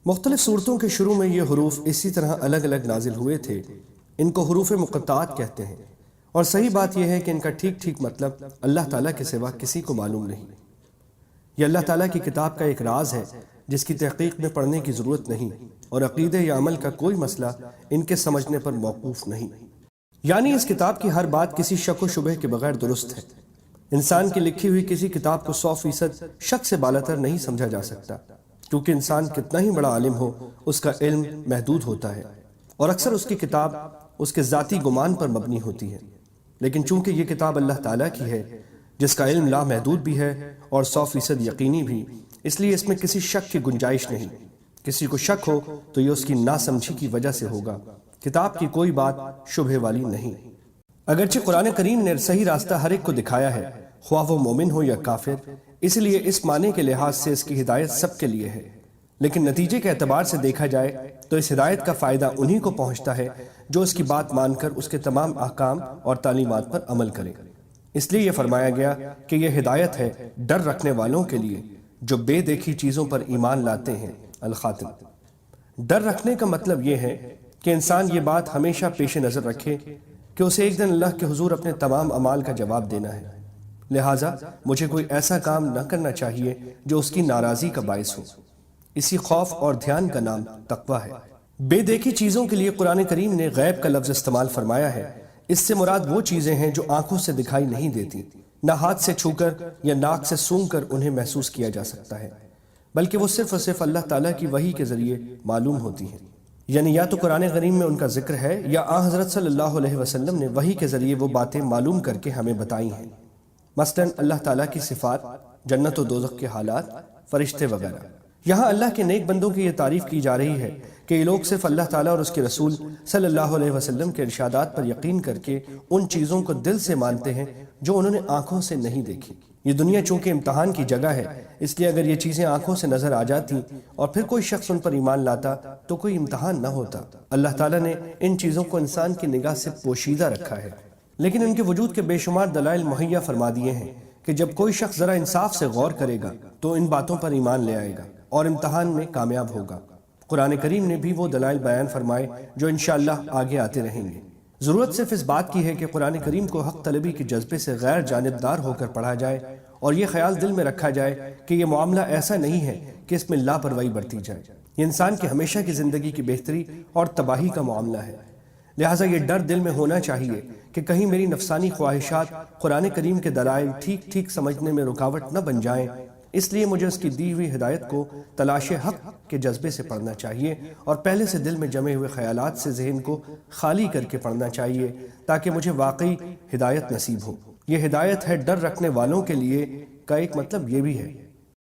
مختلف صورتوں کے شروع میں یہ حروف اسی طرح الگ الگ نازل ہوئے تھے۔ ان کو حروف مقطعات کہتے ہیں، اور صحیح بات یہ ہے کہ ان کا ٹھیک مطلب اللہ تعالیٰ کے سوا کسی کو معلوم نہیں۔ یہ اللہ تعالیٰ کی کتاب کا ایک راز ہے جس کی تحقیق میں پڑھنے کی ضرورت نہیں، اور عقیدے یا عمل کا کوئی مسئلہ ان کے سمجھنے پر موقوف نہیں۔ یعنی اس کتاب کی ہر بات کسی شک و شبہ کے بغیر درست ہے۔ انسان کی لکھی ہوئی کسی کتاب کو 100% شک سے بالاتر نہیں سمجھا جا سکتا، کیونکہ انسان کتنا ہی بڑا عالم ہو اس کا علم محدود ہوتا ہے، اور اکثر اس کی کتاب اس کے ذاتی گمان پر مبنی ہوتی ہے۔ لیکن چونکہ یہ کتاب اللہ تعالیٰ کی ہے جس کا علم لامحدود بھی ہے اور 100% یقینی بھی، اس لیے اس میں کسی شک کی گنجائش نہیں۔ کسی کو شک ہو تو یہ اس کی ناسمجھی کی وجہ سے ہوگا۔ کتاب کی کوئی بات شبہ والی نہیں۔ اگرچہ قرآن کریم نے صحیح راستہ ہر ایک کو دکھایا ہے، خواہ وہ مومن ہو یا کافر، اس لیے اس معنی کے لحاظ سے اس کی ہدایت سب کے لیے ہے۔ لیکن نتیجے کے اعتبار سے دیکھا جائے تو اس ہدایت کا فائدہ انہی کو پہنچتا ہے جو اس کی بات مان کر اس کے تمام احکام اور تعلیمات پر عمل کرے۔ اس لیے یہ فرمایا گیا کہ یہ ہدایت ہے ڈر رکھنے والوں کے لیے جو بے دیکھی چیزوں پر ایمان لاتے ہیں۔ الخاتم۔ ڈر رکھنے کا مطلب یہ ہے کہ انسان یہ بات ہمیشہ پیش نظر رکھے کہ اسے ایک دن اللہ کے حضور اپنے تمام اعمال کا جواب دینا ہے، لہٰذا مجھے کوئی ایسا کام نہ کرنا چاہیے جو اس کی ناراضی کا باعث ہو۔ اسی خوف اور دھیان کا نام تقویٰ ہے۔ بے دیکھی چیزوں کے لیے قرآن کریم نے غیب کا لفظ استعمال فرمایا ہے۔ اس سے مراد وہ چیزیں ہیں جو آنکھوں سے دکھائی نہیں دیتی، نہ ہاتھ سے چھو کر یا ناک سے سونگھ کر انہیں محسوس کیا جا سکتا ہے، بلکہ وہ صرف اور صرف اللہ تعالیٰ کی وحی کے ذریعے معلوم ہوتی ہیں۔ یعنی یا تو قرآن کریم میں ان کا ذکر ہے یا آن حضرت صلی اللہ علیہ وسلم نے وحی کے ذریعے وہ باتیں معلوم کر کے ہمیں بتائی ہیں، مثلاً اللہ تعالیٰ کی صفات، جنت و دوزخ کے حالات، فرشتے وغیرہ۔ یہاں اللہ کے نیک بندوں کی یہ تعریف کی جا رہی ہے کہ یہ لوگ صرف اللہ تعالیٰ اور اس کے رسول صلی اللہ علیہ وسلم کے ارشادات پر یقین کر کے ان چیزوں کو دل سے مانتے ہیں جو انہوں نے آنکھوں سے نہیں دیکھی۔ یہ دنیا چونکہ امتحان کی جگہ ہے، اس لیے اگر یہ چیزیں آنکھوں سے نظر آ جاتی اور پھر کوئی شخص ان پر ایمان لاتا تو کوئی امتحان نہ ہوتا۔ اللہ تعالیٰ نے ان چیزوں کو انسان کی نگاہ سے پوشیدہ رکھا ہے، لیکن ان کے وجود کے بے شمار دلائل مہیا فرما دیے ہیں کہ جب کوئی شخص ذرا انصاف سے غور کرے گا تو ان باتوں پر ایمان لے آئے گا اور امتحان میں کامیاب ہوگا۔ قرآن کریم نے بھی وہ دلائل بیان فرمائے جو انشاءاللہ آگے آتے رہیں گے۔ ضرورت صرف اس بات کی ہے کہ قرآن کریم کو حق طلبی کے جذبے سے غیر جانبدار ہو کر پڑھا جائے اور یہ خیال دل میں رکھا جائے کہ یہ معاملہ ایسا نہیں ہے کہ اس میں لاپرواہی برتی جائے۔ یہ انسان کی ہمیشہ کی زندگی کی بہتری اور تباہی کا معاملہ ہے، لہٰذا یہ ڈر دل میں ہونا چاہیے کہ کہیں میری نفسانی خواہشات قرآن کریم کے دلائل ٹھیک سمجھنے میں رکاوٹ نہ بن جائیں۔ اس لیے مجھے اس کی دی ہوئی ہدایت کو تلاش حق کے جذبے سے پڑھنا چاہیے اور پہلے سے دل میں جمے ہوئے خیالات سے ذہن کو خالی کر کے پڑھنا چاہیے تاکہ مجھے واقعی ہدایت نصیب ہو۔ یہ ہدایت ہے ڈر رکھنے والوں کے لیے کا ایک مطلب یہ بھی ہے۔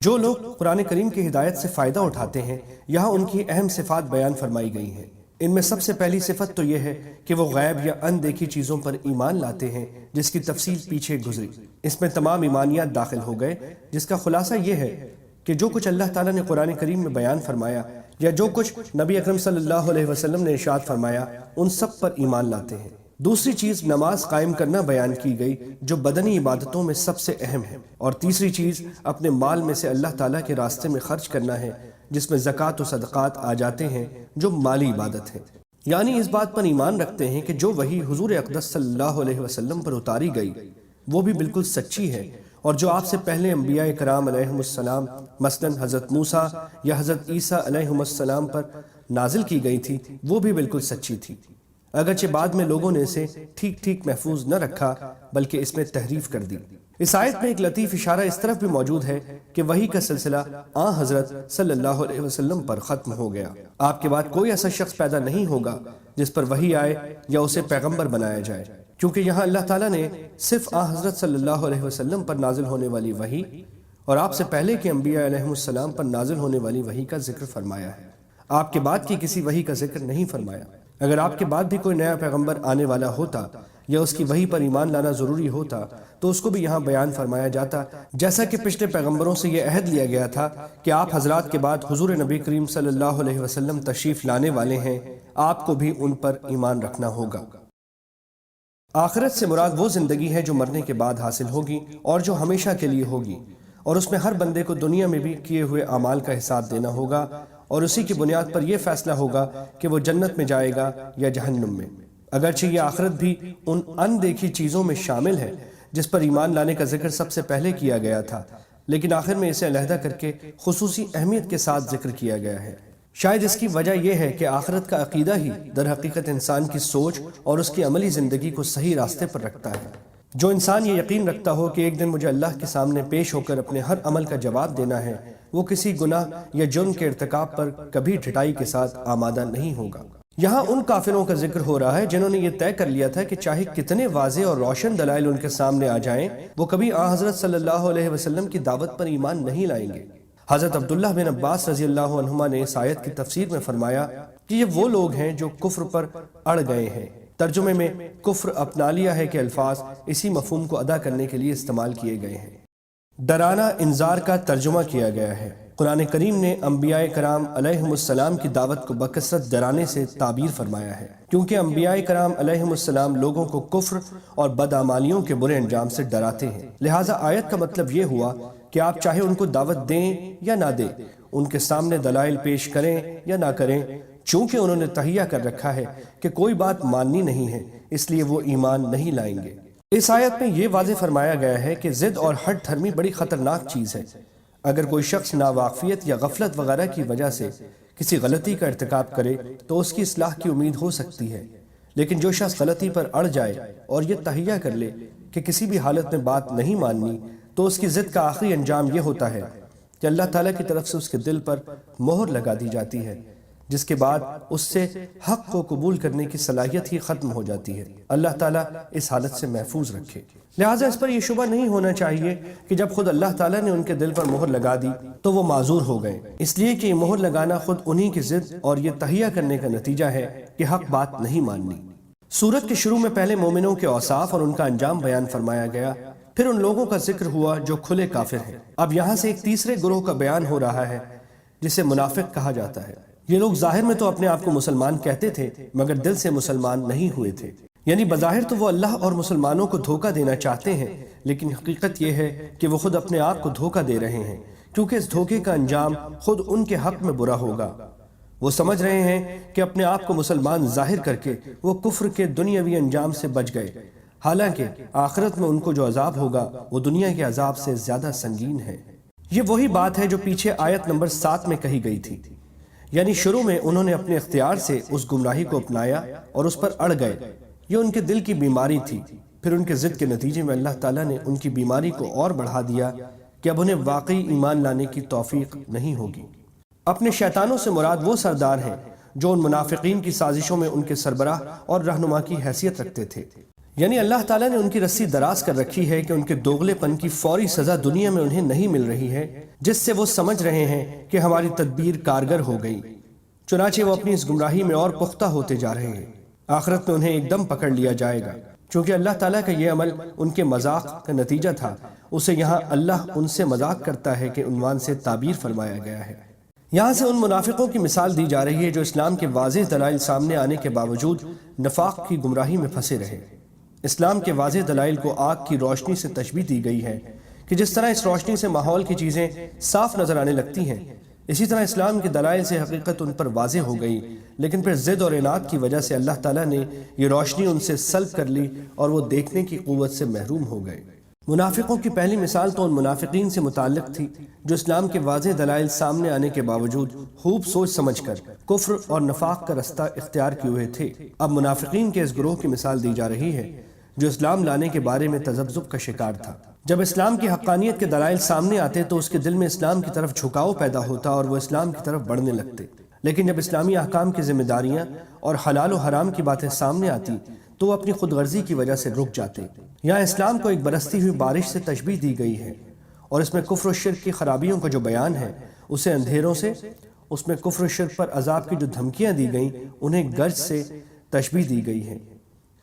جو لوگ قرآن کریم کی ہدایت سے فائدہ اٹھاتے ہیں، یہاں ان کی اہم صفات بیان فرمائی گئی ہیں۔ ان میں سب سے پہلی صفت تو یہ ہے کہ وہ غیب یا اندیکھی چیزوں پر ایمان لاتے ہیں، جس کی تفصیل پیچھے گزری۔ اس میں تمام ایمانیات داخل ہو گئے، جس کا خلاصہ یہ ہے کہ جو کچھ اللہ تعالیٰ نے قرآن کریم میں بیان فرمایا یا جو کچھ نبی اکرم صلی اللہ علیہ وسلم نے ارشاد فرمایا، ان سب پر ایمان لاتے ہیں۔ دوسری چیز نماز قائم کرنا بیان کی گئی جو بدنی عبادتوں میں سب سے اہم ہے، اور تیسری چیز اپنے مال میں سے اللہ تعالیٰ کے راستے میں خرچ کرنا ہے، جس میں زکوٰۃ و صدقات آ جاتے ہیں جو مالی عبادت ہے۔ یعنی اس بات پر ایمان رکھتے ہیں کہ جو وحی حضور اقدس صلی اللہ علیہ وسلم پر اتاری گئی وہ بھی بالکل سچی ہے، اور جو آپ سے پہلے انبیاء کرام علیہم السلام مثلاً حضرت موسیٰ یا حضرت عیسیٰ علیہم السلام پر نازل کی گئی تھی وہ بھی بالکل سچی تھی، اگرچہ بعد میں لوگوں نے اسے ٹھیک محفوظ نہ رکھا بلکہ اس میں تحریف کر دی۔ اس آیت میں ایک لطیف اشارہ اس طرف بھی موجود ہے کہ وحی کا سلسلہ آن حضرت صلی اللہ علیہ وسلم پر ختم ہو گیا۔ آپ کے بعد کوئی ایسا شخص پیدا نہیں ہوگا جس پر وحی آئے یا اسے پیغمبر بنایا جائے، کیونکہ یہاں اللہ تعالیٰ نے صرف آن حضرت صلی اللہ علیہ وسلم پر نازل ہونے والی وحی اور آپ سے پہلے کے انبیاء علیہم السلام پر نازل ہونے والی وحی کا ذکر فرمایا ہے، آپ کے بعد کی کسی وحی کا ذکر نہیں فرمایا۔ اگر آپ کے بعد بھی کوئی نیا پیغمبر آنے والا ہوتا یا اس کی وحی پر ایمان لانا ضروری ہوتا تو اس کو بھی یہاں بیان فرمایا جاتا، جیسا کہ پچھلے پیغمبروں سے یہ عہد لیا گیا تھا کہ آپ حضرات کے بعد حضور نبی کریم صلی اللہ علیہ وسلم تشریف لانے والے ہیں، آپ کو بھی ان پر ایمان رکھنا ہوگا۔ آخرت سے مراد وہ زندگی ہے جو مرنے کے بعد حاصل ہوگی اور جو ہمیشہ کے لیے ہوگی، اور اس میں ہر بندے کو دنیا میں بھی کیے ہوئے اعمال کا حساب دینا ہوگا اور اسی کی بنیاد پر یہ فیصلہ ہوگا کہ وہ جنت میں جائے گا یا جہنم میں۔ اگرچہ یہ آخرت بھی ان اندیکھی چیزوں میں شامل ہے جس پر ایمان لانے کا ذکر سب سے پہلے کیا گیا تھا، لیکن آخر میں اسے علیحدہ کر کے خصوصی اہمیت کے ساتھ ذکر کیا گیا ہے۔ شاید اس کی وجہ یہ ہے کہ آخرت کا عقیدہ ہی در حقیقت انسان کی سوچ اور اس کی عملی زندگی کو صحیح راستے پر رکھتا ہے۔ جو انسان یہ یقین رکھتا ہو کہ ایک دن مجھے اللہ کے سامنے پیش ہو کر اپنے ہر عمل کا جواب دینا ہے، وہ کسی گناہ یا جرم کے ارتکاب پر کبھی ڈھٹائی کے ساتھ آمادہ نہیں ہوگا۔ یہاں ان کافروں کا ذکر ہو رہا ہے جنہوں نے یہ طے کر لیا تھا کہ چاہے کتنے واضح اور روشن دلائل ان کے سامنے آ جائیں، وہ کبھی آن حضرت صلی اللہ علیہ وسلم کی دعوت پر ایمان نہیں لائیں گے۔ حضرت عبداللہ بن عباس رضی اللہ عنہما نے اس آیت کی تفسیر میں فرمایا کہ یہ وہ لوگ ہیں جو کفر پر اڑ گئے ہیں۔ ترجمے میں کفر اپنا لیا ہے کہ الفاظ اسی مفہوم کو ادا کرنے کے لیے استعمال کیے گئے ہیں۔ ڈرانا انذار کا ترجمہ کیا گیا ہے۔ قرآن کریم نے انبیاء کرام علیہم السلام کی دعوت کو بکثرت ڈرانے سے تعبیر فرمایا ہے، کیونکہ انبیاء کرام علیہم السلام لوگوں کو کفر اور بدعمالیوں کے برے انجام سے ڈراتے ہیں۔ لہٰذا آیت کا مطلب یہ ہوا کہ آپ چاہے ان کو دعوت دیں یا نہ دیں، ان کے سامنے دلائل پیش کریں یا نہ کریں، چونکہ انہوں نے تہیہ کر رکھا ہے کہ کوئی بات ماننی نہیں ہے، اس لیے وہ ایمان نہیں لائیں گے۔ اس آیت میں یہ واضح فرمایا گیا ہے کہ ضد اور ہٹ دھرمی بڑی خطرناک چیز ہے۔ اگر کوئی شخص ناواقفیت یا غفلت وغیرہ کی وجہ سے کسی غلطی کا ارتکاب کرے تو اس کی اصلاح کی امید ہو سکتی ہے، لیکن جو شخص غلطی پر اڑ جائے اور یہ تہیہ کر لے کہ کسی بھی حالت میں بات نہیں ماننی، تو اس کی ضد کا آخری انجام یہ ہوتا ہے کہ اللہ تعالیٰ کی طرف سے اس کے دل پر مہر لگا دی جاتی ہے، جس کے بعد اس سے حق کو قبول کرنے کی صلاحیت ہی ختم ہو جاتی ہے۔ اللہ تعالیٰ اس حالت سے محفوظ رکھے۔ لہٰذا اس پر یہ شبہ نہیں ہونا چاہیے کہ جب خود اللہ تعالیٰ نے ان کے دل پر مہر لگا دی تو وہ معذور ہو گئے، اس لیے کہ یہ مہر لگانا خود انہی کی ضد اور یہ تہیہ کرنے کا نتیجہ ہے کہ حق بات نہیں ماننی۔ سورت کے شروع میں پہلے مومنوں کے اوصاف اور ان کا انجام بیان فرمایا گیا، پھر ان لوگوں کا ذکر ہوا جو کھلے کافر ہیں۔ اب یہاں سے ایک تیسرے گروہ کا بیان ہو رہا ہے جسے منافق کہا جاتا ہے۔ یہ لوگ ظاہر میں تو اپنے آپ کو مسلمان کہتے تھے مگر دل سے مسلمان نہیں ہوئے تھے، یعنی بظاہر تو وہ اللہ اور مسلمانوں کو دھوکہ دینا چاہتے ہیں، لیکن حقیقت یہ ہے کہ وہ خود اپنے آپ کو دھوکہ دے رہے ہیں، کیونکہ اس دھوکے کا انجام خود ان کے حق میں برا ہوگا۔ وہ سمجھ رہے ہیں کہ اپنے آپ کو مسلمان ظاہر کر کے وہ کفر کے دنیاوی انجام سے بچ گئے، حالانکہ آخرت میں ان کو جو عذاب ہوگا وہ دنیا کے عذاب سے زیادہ سنگین ہے۔ یہ وہی بات ہے جو پیچھے آیت نمبر 7 میں کہی گئی تھی، یعنی شروع میں انہوں نے اپنے اختیار سے اس گمراہی کو اپنایا اور اس پر اڑ گئے، یہ ان کے دل کی بیماری تھی۔ پھر ان کے ضد کے نتیجے میں اللہ تعالیٰ نے ان کی بیماری کو اور بڑھا دیا کہ اب انہیں واقعی ایمان لانے کی توفیق نہیں ہوگی۔ اپنے شیطانوں سے مراد وہ سردار ہیں جو ان منافقین کی سازشوں میں ان کے سربراہ اور رہنما کی حیثیت رکھتے تھے، یعنی اللہ تعالیٰ نے ان کی رسی دراز کر رکھی ہے کہ ان کے دوغلے پن کی فوری سزا دنیا میں انہیں نہیں مل رہی ہے، جس سے وہ سمجھ رہے ہیں کہ ہماری تدبیر کارگر ہو گئی، چنانچہ وہ اپنی اس گمراہی میں اور پختہ ہوتے جا رہے ہیں۔ آخرت میں انہیں ایک دم پکڑ لیا جائے گا، چونکہ اللہ تعالیٰ کا یہ عمل ان کے مذاق کا نتیجہ تھا، اسے یہاں اللہ ان سے مذاق کرتا ہے کہ عنوان سے تعبیر فرمایا گیا ہے۔ یہاں سے ان منافقوں کی مثال دی جا رہی ہے جو اسلام کے واضح دلائل سامنے آنے کے باوجود نفاق کی گمراہی میں پھنسے رہے۔ اسلام کے واضح دلائل کو آگ کی روشنی سے تشبیہ دی گئی ہے کہ جس طرح اس روشنی سے ماحول کی چیزیں صاف نظر آنے لگتی ہیں، اسی طرح اسلام کے دلائل سے حقیقت ان پر واضح ہو گئی، لیکن پھر ضد اور اناد کی وجہ سے اللہ تعالیٰ نے یہ روشنی ان سے سلب کر لی اور وہ دیکھنے کی قوت سے محروم ہو گئے۔ منافقوں کی پہلی مثال تو ان منافقین سے متعلق تھی جو اسلام کے واضح دلائل سامنے آنے کے باوجود خوب سوچ سمجھ کر کفر اور نفاق کا رستہ اختیار کیے ہوئے تھے۔ اب منافقین کے اس گروہ کی مثال دی جا رہی ہے جو اسلام لانے کے بارے میں تذبذب کا شکار تھا۔ جب اسلام کی حقانیت کے دلائل سامنے آتے تو اس کے دل میں اسلام کی طرف جھکاؤ پیدا ہوتا اور وہ اسلام کی طرف بڑھنے لگتے، لیکن جب اسلامی احکام کی ذمہ داریاں اور حلال و حرام کی باتیں سامنے آتی تو وہ اپنی خود غرضی کی وجہ سے رک جاتے۔ یہاں اسلام کو ایک برستی ہوئی بارش سے تشبیہ دی گئی ہے، اور اس میں کفر و شرک کی خرابیوں کا جو بیان ہے اسے اندھیروں سے، اس میں کفر و شرک پر عذاب کی جو دھمکیاں دی گئیں انہیں گرج سے تشبیہ دی گئی ہے۔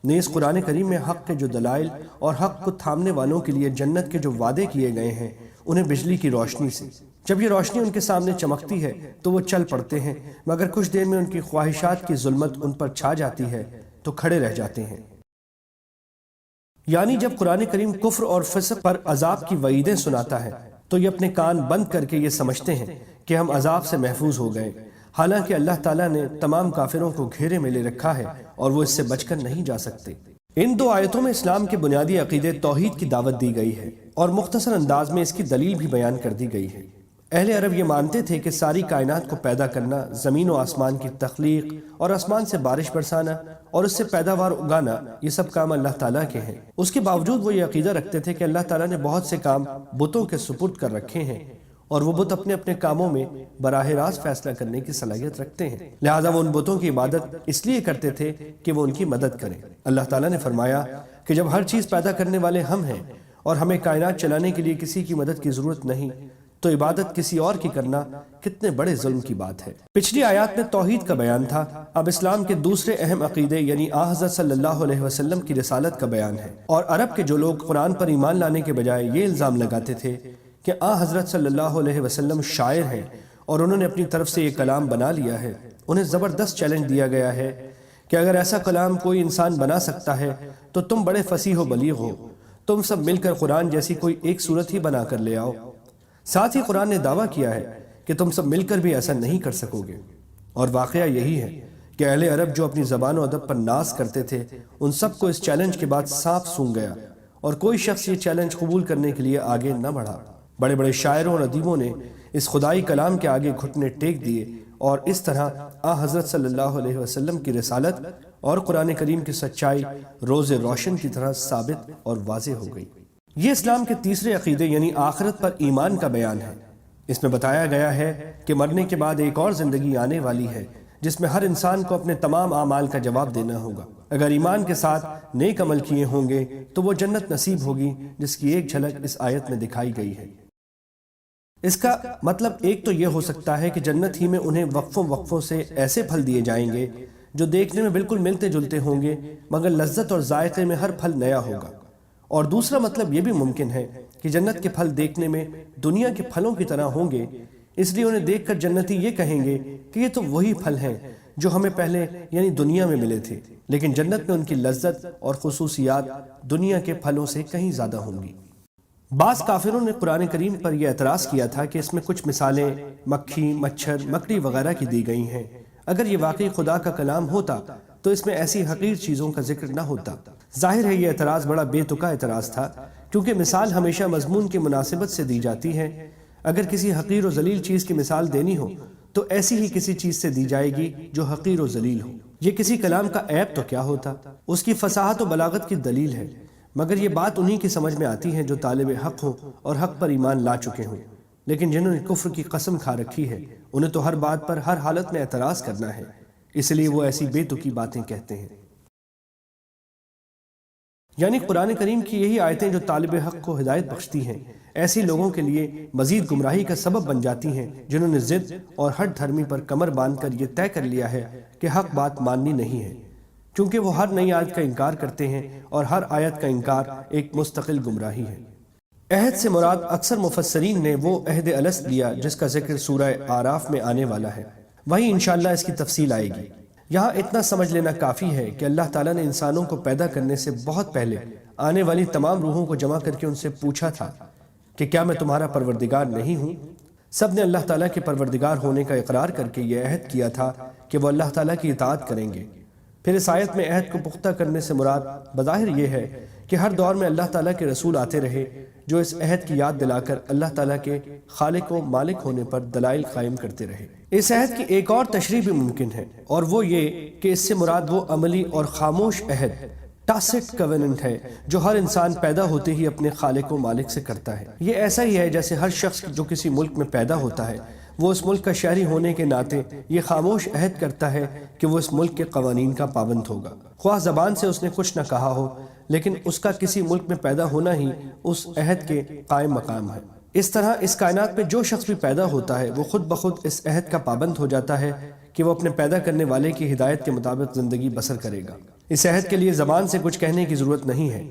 نیز قرآن کریم میں حق کے جو دلائل اور حق کو تھامنے والوں کے لیے جنت کے جو وعدے کیے گئے ہیں انہیں بجلی کی روشنی سے، جب یہ روشنی ان کے سامنے چمکتی ہے تو وہ چل پڑتے ہیں، مگر کچھ دیر میں ان کی خواہشات کی ظلمت ان پر چھا جاتی ہے تو کھڑے رہ جاتے ہیں۔ یعنی جب قرآن کریم کفر اور فسق پر عذاب کی وعیدیں سناتا ہے تو یہ اپنے کان بند کر کے یہ سمجھتے ہیں کہ ہم عذاب سے محفوظ ہو گئے، حالانکہ اللہ تعالیٰ نے تمام کافروں کو گھیرے میں لے رکھا ہے اور وہ اس سے بچ کر نہیں جا سکتے۔ ان دو آیتوں میں اسلام کے بنیادی عقیدے توحید کی دعوت دی گئی ہے اور مختصر انداز میں اس کی دلیل بھی بیان کر دی گئی ہے۔ اہل عرب یہ مانتے تھے کہ ساری کائنات کو پیدا کرنا، زمین و آسمان کی تخلیق اور آسمان سے بارش برسانا اور اس سے پیداوار اگانا، یہ سب کام اللہ تعالیٰ کے ہیں۔ اس کے باوجود وہ یہ عقیدہ رکھتے تھے کہ اللہ تعالیٰ نے بہت سے کام بتوں کے سپرد کر رکھے ہیں اور وہ بت اپنے اپنے کاموں میں براہ راست فیصلہ کرنے کی صلاحیت رکھتے ہیں، لہٰذا وہ ان بتوں کی عبادت اس لیے کرتے تھے کہ وہ ان کی مدد کریں۔ اللہ تعالیٰ نے فرمایا کہ جب ہر چیز پیدا کرنے والے ہم ہیں اور ہمیں کائنات چلانے کے لیے کسی کی مدد کی ضرورت نہیں، تو عبادت کسی اور کی کرنا کتنے بڑے ظلم کی بات ہے۔ پچھلی آیات میں توحید کا بیان تھا، اب اسلام کے دوسرے اہم عقیدے یعنی حضرت صلی اللہ علیہ وسلم کی رسالت کا بیان ہے۔ اور عرب کے جو لوگ قرآن پر ایمان لانے کے بجائے یہ الزام لگاتے تھے کہ حضرت صلی اللہ علیہ وسلم شاعر ہیں اور انہوں نے اپنی طرف سے یہ کلام بنا لیا ہے، انہیں زبردست چیلنج دیا گیا ہے کہ اگر ایسا کلام کوئی انسان بنا سکتا ہے تو تم بڑے فصیح و بلیغ ہو، تم سب مل کر قرآن جیسی کوئی ایک صورت ہی بنا کر لے آؤ۔ ساتھ ہی قرآن نے دعویٰ کیا ہے کہ تم سب مل کر بھی ایسا نہیں کر سکو گے، اور واقعہ یہی ہے کہ اہل عرب جو اپنی زبان و ادب پر ناز کرتے تھے، ان سب کو اس چیلنج کے بعد صاف سونگ گیا اور کوئی شخص یہ چیلنج قبول کرنے کے لیے آگے نہ بڑھا۔ بڑے بڑے شاعروں اور ادیبوں نے اس خدائی کلام کے آگے گھٹنے ٹیک دیے اور اس طرح حضرت صلی اللہ علیہ وسلم کی رسالت اور قرآن کریم کی سچائی روز روشن کی طرح ثابت اور واضح ہو گئی۔ یہ اسلام کے تیسرے عقیدے یعنی آخرت پر ایمان کا بیان ہے۔ اس میں بتایا گیا ہے کہ مرنے کے بعد ایک اور زندگی آنے والی ہے جس میں ہر انسان کو اپنے تمام اعمال کا جواب دینا ہوگا۔ اگر ایمان کے ساتھ نیک عمل کیے ہوں گے تو وہ جنت نصیب ہوگی، جس کی ایک جھلک اس آیت میں دکھائی گئی ہے۔ اس کا مطلب ایک تو یہ ہو سکتا ہے کہ جنت ہی میں انہیں وقفوں سے ایسے پھل دیے جائیں گے جو دیکھنے میں بالکل ملتے جلتے ہوں گے، مگر لذت اور ذائقے میں ہر پھل نیا ہوگا۔ اور دوسرا مطلب یہ بھی ممکن ہے کہ جنت کے پھل دیکھنے میں دنیا کے پھلوں کی طرح ہوں گے، اس لیے انہیں دیکھ کر جنتی یہ کہیں گے کہ یہ تو وہی پھل ہیں جو ہمیں پہلے یعنی دنیا میں ملے تھے، لیکن جنت میں ان کی لذت اور خصوصیات دنیا کے پھلوں سے کہیں زیادہ ہوں گی۔ بعض کافروں نے قرآن کریم پر یہ اعتراض کیا تھا کہ اس میں کچھ مثالیں مکھی، مچھر، مکڑی وغیرہ کی دی گئی ہیں۔ اگر یہ واقعی خدا کا کلام ہوتا تو اس میں ایسی حقیر چیزوں کا ذکر نہ ہوتا۔ ظاہر ہے یہ اعتراض بڑا بے تکا اعتراض تھا، کیونکہ مثال ہمیشہ مضمون کی مناسبت سے دی جاتی ہے۔ اگر کسی حقیر و ذلیل چیز کی مثال دینی ہو تو ایسی ہی کسی چیز سے دی جائے گی جو حقیر و ذلیل ہو۔ یہ کسی کلام کا عیب تو کیا ہوتا، اس کی فصاحت و بلاغت کی دلیل ہے، مگر یہ بات انہی کی سمجھ میں آتی ہے جو طالب حق ہوں اور حق پر ایمان لا چکے ہوں۔ لیکن جنہوں نے کفر کی قسم کھا رکھی ہے انہیں تو ہر بات پر ہر حالت میں اعتراض کرنا ہے، اس لیے وہ ایسی بے تکی باتیں کہتے ہیں۔ یعنی قرآن کریم کی یہی آیتیں جو طالب حق کو ہدایت بخشتی ہیں، ایسی لوگوں کے لیے مزید گمراہی کا سبب بن جاتی ہیں جنہوں نے ضد اور ہٹ دھرمی پر کمر باندھ کر یہ طے کر لیا ہے کہ حق بات ماننی نہیں ہے، کیونکہ وہ ہر نئی آیت کا انکار کرتے ہیں اور ہر آیت کا انکار ایک مستقل گمراہی ہے۔ عہد سے مراد اکثر مفسرین نے وہ عہد الست لیا جس کا ذکر سورہ اعراف میں آنے والا ہے، وہی انشاءاللہ اس کی تفصیل آئے گی۔ یہاں اتنا سمجھ لینا کافی ہے کہ اللہ تعالیٰ نے انسانوں کو پیدا کرنے سے بہت پہلے آنے والی تمام روحوں کو جمع کر کے ان سے پوچھا تھا کہ کیا میں تمہارا پروردگار نہیں ہوں؟ سب نے اللہ تعالیٰ کے پروردگار ہونے کا اقرار کر کے یہ عہد کیا تھا کہ وہ اللہ تعالیٰ کی اطاعت کریں گے۔ پھر اس آیت میں عہد کو پختہ کرنے سے مراد بظاہر یہ ہے کہ ہر دور میں اللہ تعالیٰ کے رسول آتے رہے جو اس عہد کی یاد دلا کر اللہ تعالیٰ کے خالق و مالک ہونے پر دلائل قائم کرتے رہے۔ اس عہد کی ایک اور تشریح بھی ممکن ہے، اور وہ یہ کہ اس سے مراد وہ عملی اور خاموش عہد ٹاسٹ کویننٹ ہے جو ہر انسان پیدا ہوتے ہی اپنے خالق و مالک سے کرتا ہے۔ یہ ایسا ہی ہے جیسے ہر شخص جو کسی ملک میں پیدا ہوتا ہے وہ اس ملک کا شہری ہونے کے ناطے یہ خاموش عہد کرتا ہے کہ وہ اس ملک کے قوانین کا پابند ہوگا، خواہ زبان سے اس نے کچھ نہ کہا ہو، لیکن اس کا کسی ملک میں پیدا ہونا ہی اس عہد کے قائم مقام ہے۔ اس طرح اس کائنات میں جو شخص بھی پیدا ہوتا ہے وہ خود بخود اس عہد کا پابند ہو جاتا ہے کہ وہ اپنے پیدا کرنے والے کی ہدایت کے مطابق زندگی بسر کرے گا۔ اس عہد کے لیے زبان سے کچھ کہنے کی ضرورت نہیں ہے۔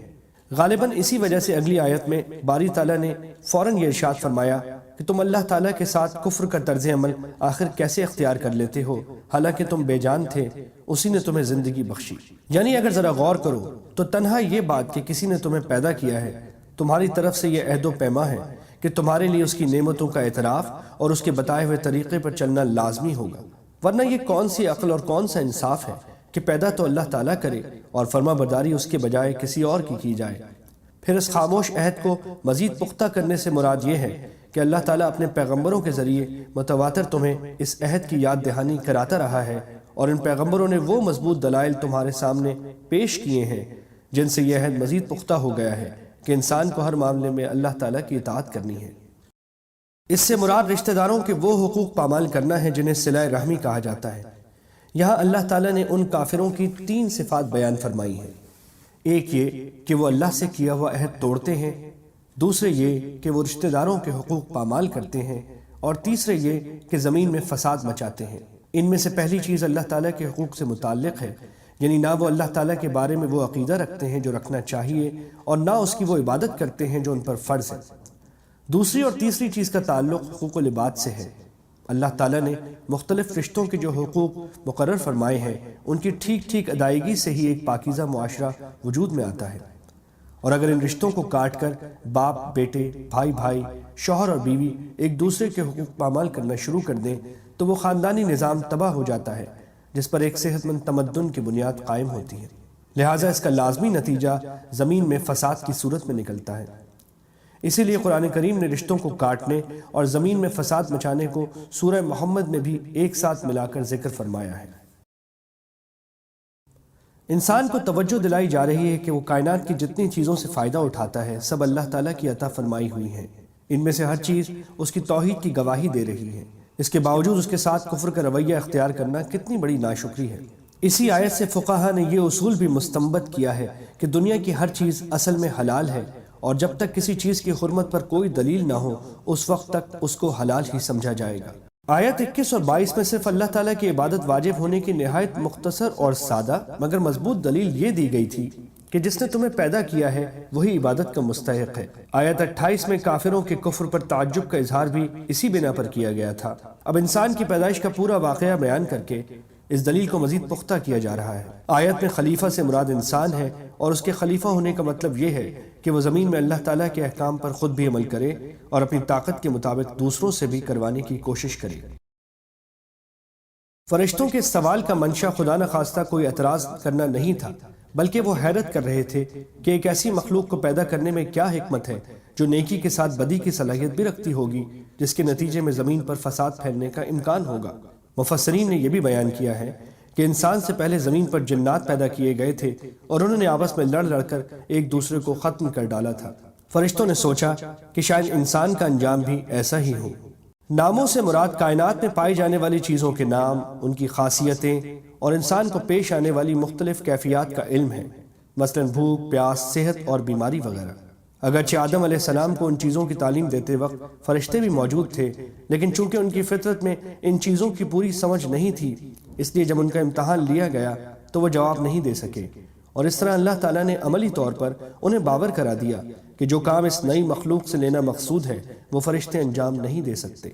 غالباً اسی وجہ سے اگلی آیت میں باری تعالیٰ نے فوراً یہ ارشاد فرمایا کہ تم اللہ تعالیٰ کے ساتھ کفر کا طرز عمل آخر کیسے اختیار کر لیتے ہو، حالانکہ تم بے جان تھے، اسی نے تمہیں زندگی بخشی۔ یعنی اگر ذرا غور کرو تو تنہا یہ بات کہ کسی نے تمہیں پیدا کیا ہے تمہاری طرف سے یہ عہد و پیما ہے کہ تمہارے لیے اس کی نعمتوں کا اعتراف اور اس کے بتائے ہوئے طریقے پر چلنا لازمی ہوگا۔ ورنہ یہ کون سی عقل اور کون سا انصاف ہے کہ پیدا تو اللہ تعالیٰ کرے اور فرما برداری اس کے بجائے کسی اور کی جائے۔ پھر اس خاموش عہد کو مزید پختہ کرنے سے مراد یہ ہے کہ اللہ تعالیٰ اپنے پیغمبروں کے ذریعے متواتر تمہیں اس عہد کی یاد دہانی کراتا رہا ہے، اور ان پیغمبروں نے وہ مضبوط دلائل تمہارے سامنے پیش کیے ہیں جن سے یہ عہد مزید پختہ ہو گیا ہے کہ انسان کو ہر معاملے میں اللہ تعالیٰ کی اطاعت کرنی ہے۔ اس سے مراد رشتہ داروں کے وہ حقوق پامال کرنا ہے جنہیں صلہ رحمی کہا جاتا ہے۔ یہاں اللہ تعالیٰ نے ان کافروں کی 3 صفات بیان فرمائی ہیں۔ ایک یہ کہ وہ اللہ سے کیا ہوا عہد توڑتے ہیں، دوسرے یہ کہ وہ رشتہ داروں کے حقوق پامال کرتے ہیں، اور تیسرے یہ کہ زمین میں فساد مچاتے ہیں۔ ان میں سے پہلی چیز اللہ تعالیٰ کے حقوق سے متعلق ہے، یعنی نہ وہ اللہ تعالیٰ کے بارے میں وہ عقیدہ رکھتے ہیں جو رکھنا چاہیے، اور نہ اس کی وہ عبادت کرتے ہیں جو ان پر فرض ہے۔ دوسری اور تیسری چیز کا تعلق حقوق العباد سے ہے۔ اللہ تعالیٰ نے مختلف رشتوں کے جو حقوق مقرر فرمائے ہیں ان کی ٹھیک ٹھیک ادائیگی سے ہی ایک پاکیزہ معاشرہ وجود میں آتا ہے، اور اگر ان رشتوں کو کاٹ کر باپ بیٹے، بھائی بھائی، شوہر اور بیوی ایک دوسرے کے حقوق پامال کرنا شروع کر دیں تو وہ خاندانی نظام تباہ ہو جاتا ہے جس پر ایک صحت مند تمدن کی بنیاد قائم ہوتی ہے۔ لہٰذا اس کا لازمی نتیجہ زمین میں فساد کی صورت میں نکلتا ہے۔ اسی لیے قرآن کریم نے رشتوں کو کاٹنے اور زمین میں فساد مچانے کو سورہ محمد میں بھی ایک ساتھ ملا کر ذکر فرمایا ہے۔ انسان کو توجہ دلائی جا رہی ہے کہ وہ کائنات کی جتنی چیزوں سے فائدہ اٹھاتا ہے سب اللہ تعالیٰ کی عطا فرمائی ہوئی ہیں۔ ان میں سے ہر چیز اس کی توحید کی گواہی دے رہی ہے، اس کے باوجود اس کے ساتھ کفر کا رویہ اختیار کرنا کتنی بڑی ناشکری ہے۔ اسی آیت سے فقہا نے یہ اصول بھی مستنبط کیا ہے کہ دنیا کی ہر چیز اصل میں حلال ہے، اور جب تک کسی چیز کی حرمت پر کوئی دلیل نہ ہو اس وقت تک اس کو حلال ہی سمجھا جائے گا۔ آیت 21 اور 22 میں صرف اللہ تعالیٰ کی عبادت واجب ہونے کی نہایت مختصر اور سادہ مگر مضبوط دلیل یہ دی گئی تھی کہ جس نے تمہیں پیدا کیا ہے وہی عبادت کا مستحق ہے۔ آیت 28 میں کافروں کے کفر پر تعجب کا اظہار بھی اسی بنا پر کیا گیا تھا۔ اب انسان کی پیدائش کا پورا واقعہ بیان کر کے اس دلیل کو مزید پختہ کیا جا رہا ہے۔ آیت میں خلیفہ سے مراد انسان ہے، اور اس کے خلیفہ ہونے کا مطلب یہ ہے کہ وہ زمین میں اللہ تعالیٰ کے احکام پر خود بھی عمل کرے اور اپنی طاقت کے مطابق دوسروں سے بھی کروانے کی کوشش کرے۔ فرشتوں کے سوال کا منشا خدا نخواستہ کوئی اعتراض کرنا نہیں تھا، بلکہ وہ حیرت کر رہے تھے کہ ایک ایسی مخلوق کو پیدا کرنے میں کیا حکمت ہے جو نیکی کے ساتھ بدی کی صلاحیت بھی رکھتی ہوگی، جس کے نتیجے میں زمین پر فساد پھیلنے کا امکان ہوگا۔ مفسرین نے یہ بھی بیان کیا ہے کہ انسان سے پہلے زمین پر جنات پیدا کیے گئے تھے اور انہوں نے آپس میں لڑ لڑ کر ایک دوسرے کو ختم کر ڈالا تھا۔ فرشتوں نے سوچا کہ شاید انسان کا انجام بھی ایسا ہی ہو۔ ناموں سے مراد کائنات میں پائی جانے والی چیزوں کے نام، ان کی خاصیتیں اور انسان کو پیش آنے والی مختلف کیفیات کا علم ہے، مثلا بھوک، پیاس، صحت اور بیماری وغیرہ۔ اگرچہ آدم علیہ السلام کو ان چیزوں کی تعلیم دیتے وقت فرشتے بھی موجود تھے، لیکن چونکہ ان کی فطرت میں ان چیزوں کی پوری سمجھ نہیں تھی، اس لیے جب ان کا امتحان لیا گیا تو وہ جواب نہیں دے سکے، اور اس طرح اللہ تعالیٰ نے عملی طور پر انہیں باور کرا دیا کہ جو کام اس نئی مخلوق سے لینا مقصود ہے وہ فرشتے انجام نہیں دے سکتے۔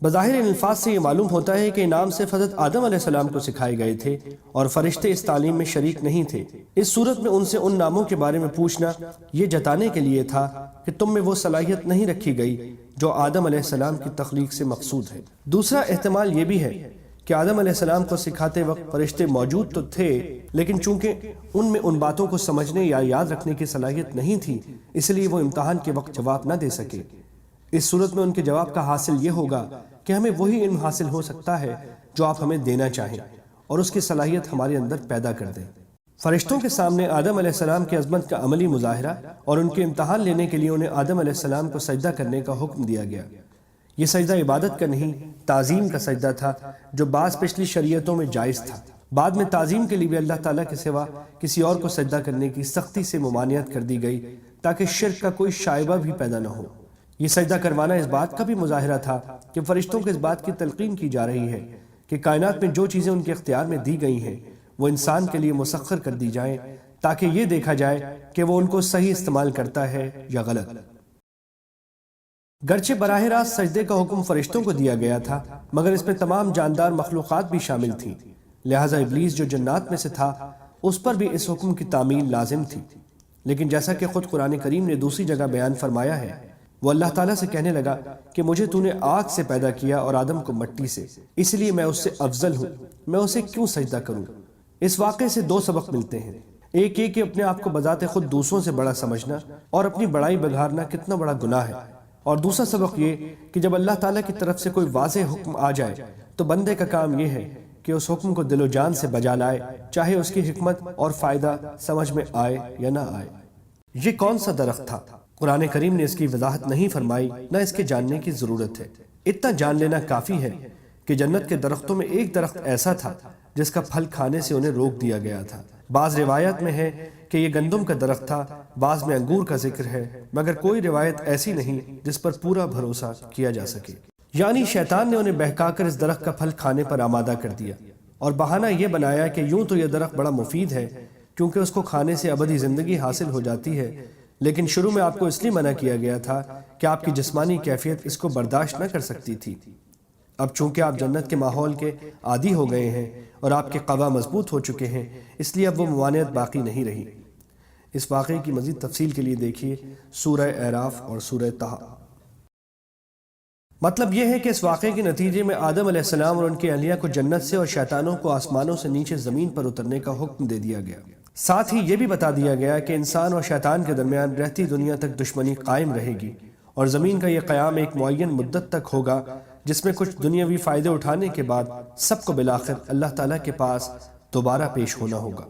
بظاہر ان الفاظ سے یہ معلوم ہوتا ہے کہ انعام صرف حضرت آدم علیہ السلام کو سکھائے گئے تھے اور فرشتے اس تعلیم میں شریک نہیں تھے۔ اس صورت میں ان سے ان ناموں کے بارے میں پوچھنا یہ جتانے کے لیے تھا کہ تم میں وہ صلاحیت نہیں رکھی گئی جو آدم علیہ السلام کی تخلیق سے مقصود ہے۔ دوسرا احتمال یہ بھی ہے کہ آدم علیہ السلام کو سکھاتے وقت فرشتے موجود تو تھے، لیکن چونکہ ان میں ان باتوں کو سمجھنے یا یاد رکھنے کی صلاحیت نہیں تھی، اس لیے وہ امتحان کے وقت جواب نہ دے سکے۔ اس صورت میں ان کے جواب کا حاصل یہ ہوگا کہ ہمیں وہی علم حاصل ہو سکتا ہے جو آپ ہمیں دینا چاہیں، اور اس کی صلاحیت ہمارے اندر پیدا کر دیں۔ فرشتوں کے سامنے آدم علیہ السلام کی عظمت کا عملی مظاہرہ اور ان کے امتحان لینے کے لیے انہیں آدم علیہ السلام کو سجدہ کرنے کا حکم دیا گیا۔ یہ سجدہ عبادت کا نہیں، تعظیم کا سجدہ تھا، جو بعض پچھلی شریعتوں میں جائز تھا۔ بعد میں تعظیم کے لیے بھی اللہ تعالیٰ کے سوا کسی اور کو سجدہ کرنے کی سختی سے ممانعت کر دی گئی تاکہ شرک کا کوئی شائبہ بھی پیدا نہ ہو۔ یہ سجدہ کروانا اس بات کا بھی مظاہرہ تھا کہ فرشتوں کو اس بات کی تلقین کی جا رہی ہے کہ کائنات میں جو چیزیں ان کے اختیار میں دی گئی ہیں وہ انسان کے لیے مسخر کر دی جائیں تاکہ یہ دیکھا جائے کہ وہ ان کو صحیح استعمال کرتا ہے یا غلط۔ گرچہ براہ راست سجدے کا حکم فرشتوں کو دیا گیا تھا، مگر اس میں تمام جاندار مخلوقات بھی شامل تھیں، لہٰذا ابلیس جو جنات میں سے تھا اس پر بھی اس حکم کی تعمیل لازم تھی۔ لیکن جیسا کہ خود قرآن کریم نے دوسری جگہ بیان فرمایا ہے وہ اللہ تعالیٰ سے کہنے لگا کہ مجھے تو نے آگ سے پیدا کیا اور آدم کو مٹی سے، اس لیے میں اس سے افضل ہوں، میں اسے کیوں سجدہ کروں؟ اس واقعے سے دو سبق ملتے ہیں۔ ایک یہ کہ اپنے آپ کو بذات خود دوسروں سے بڑا سمجھنا اور اپنی بڑائی بگھارنا کتنا بڑا گناہ ہے، اور دوسرا سبق یہ کہ جب اللہ تعالیٰ کی طرف سے کوئی واضح حکم آ جائے تو بندے کا کام یہ ہے کہ اس حکم کو دل و جان سے بجا لائے، چاہے اس کی حکمت اور فائدہ سمجھ میں آئے یا نہ آئے۔ یہ کون سا درخت تھا؟ قرآن کریم نے اس کی وضاحت نہیں فرمائی، نہ اس کے جاننے کی ضرورت ہے۔ اتنا جان لینا کافی ہے کہ جنت کے درختوں میں ایک درخت ایسا تھا جس کا پھل کھانے سے انہیں روک دیا گیا تھا۔ بعض روایت میں ہے کہ یہ گندم کا درخت تھا، بعض میں انگور کا ذکر ہے، مگر کوئی روایت ایسی نہیں جس پر پورا بھروسہ کیا جا سکے۔ یعنی شیطان نے انہیں بہکا کر اس درخت کا پھل کھانے پر آمادہ کر دیا، اور بہانہ یہ بنایا کہ یوں تو یہ درخت بڑا مفید ہے کیونکہ اس کو کھانے سے ابدی زندگی حاصل ہو جاتی ہے، لیکن شروع میں آپ کو اس لیے منع کیا گیا تھا کہ آپ کی جسمانی کیفیت اس کو برداشت نہ کر سکتی تھی۔ اب چونکہ آپ جنت کے ماحول کے عادی ہو گئے ہیں اور آپ کے قوا مضبوط ہو چکے ہیں، اس لیے اب وہ ممانعت باقی نہیں رہی۔ اس واقعے کی مزید تفصیل کے لیے دیکھیے سورہ اعراف اور سورہ طہ۔ مطلب یہ ہے کہ اس واقعے کے نتیجے میں آدم علیہ السلام اور ان کی اہلیہ کو جنت سے اور شیطانوں کو آسمانوں سے نیچے زمین پر اترنے کا حکم دے دیا گیا۔ ساتھ ہی یہ بھی بتا دیا گیا کہ انسان اور شیطان کے درمیان رہتی دنیا تک دشمنی قائم رہے گی، اور زمین کا یہ قیام ایک معین مدت تک ہوگا جس میں کچھ دنیاوی فائدے اٹھانے کے بعد سب کو بالآخر اللہ تعالیٰ کے پاس دوبارہ پیش ہونا ہوگا۔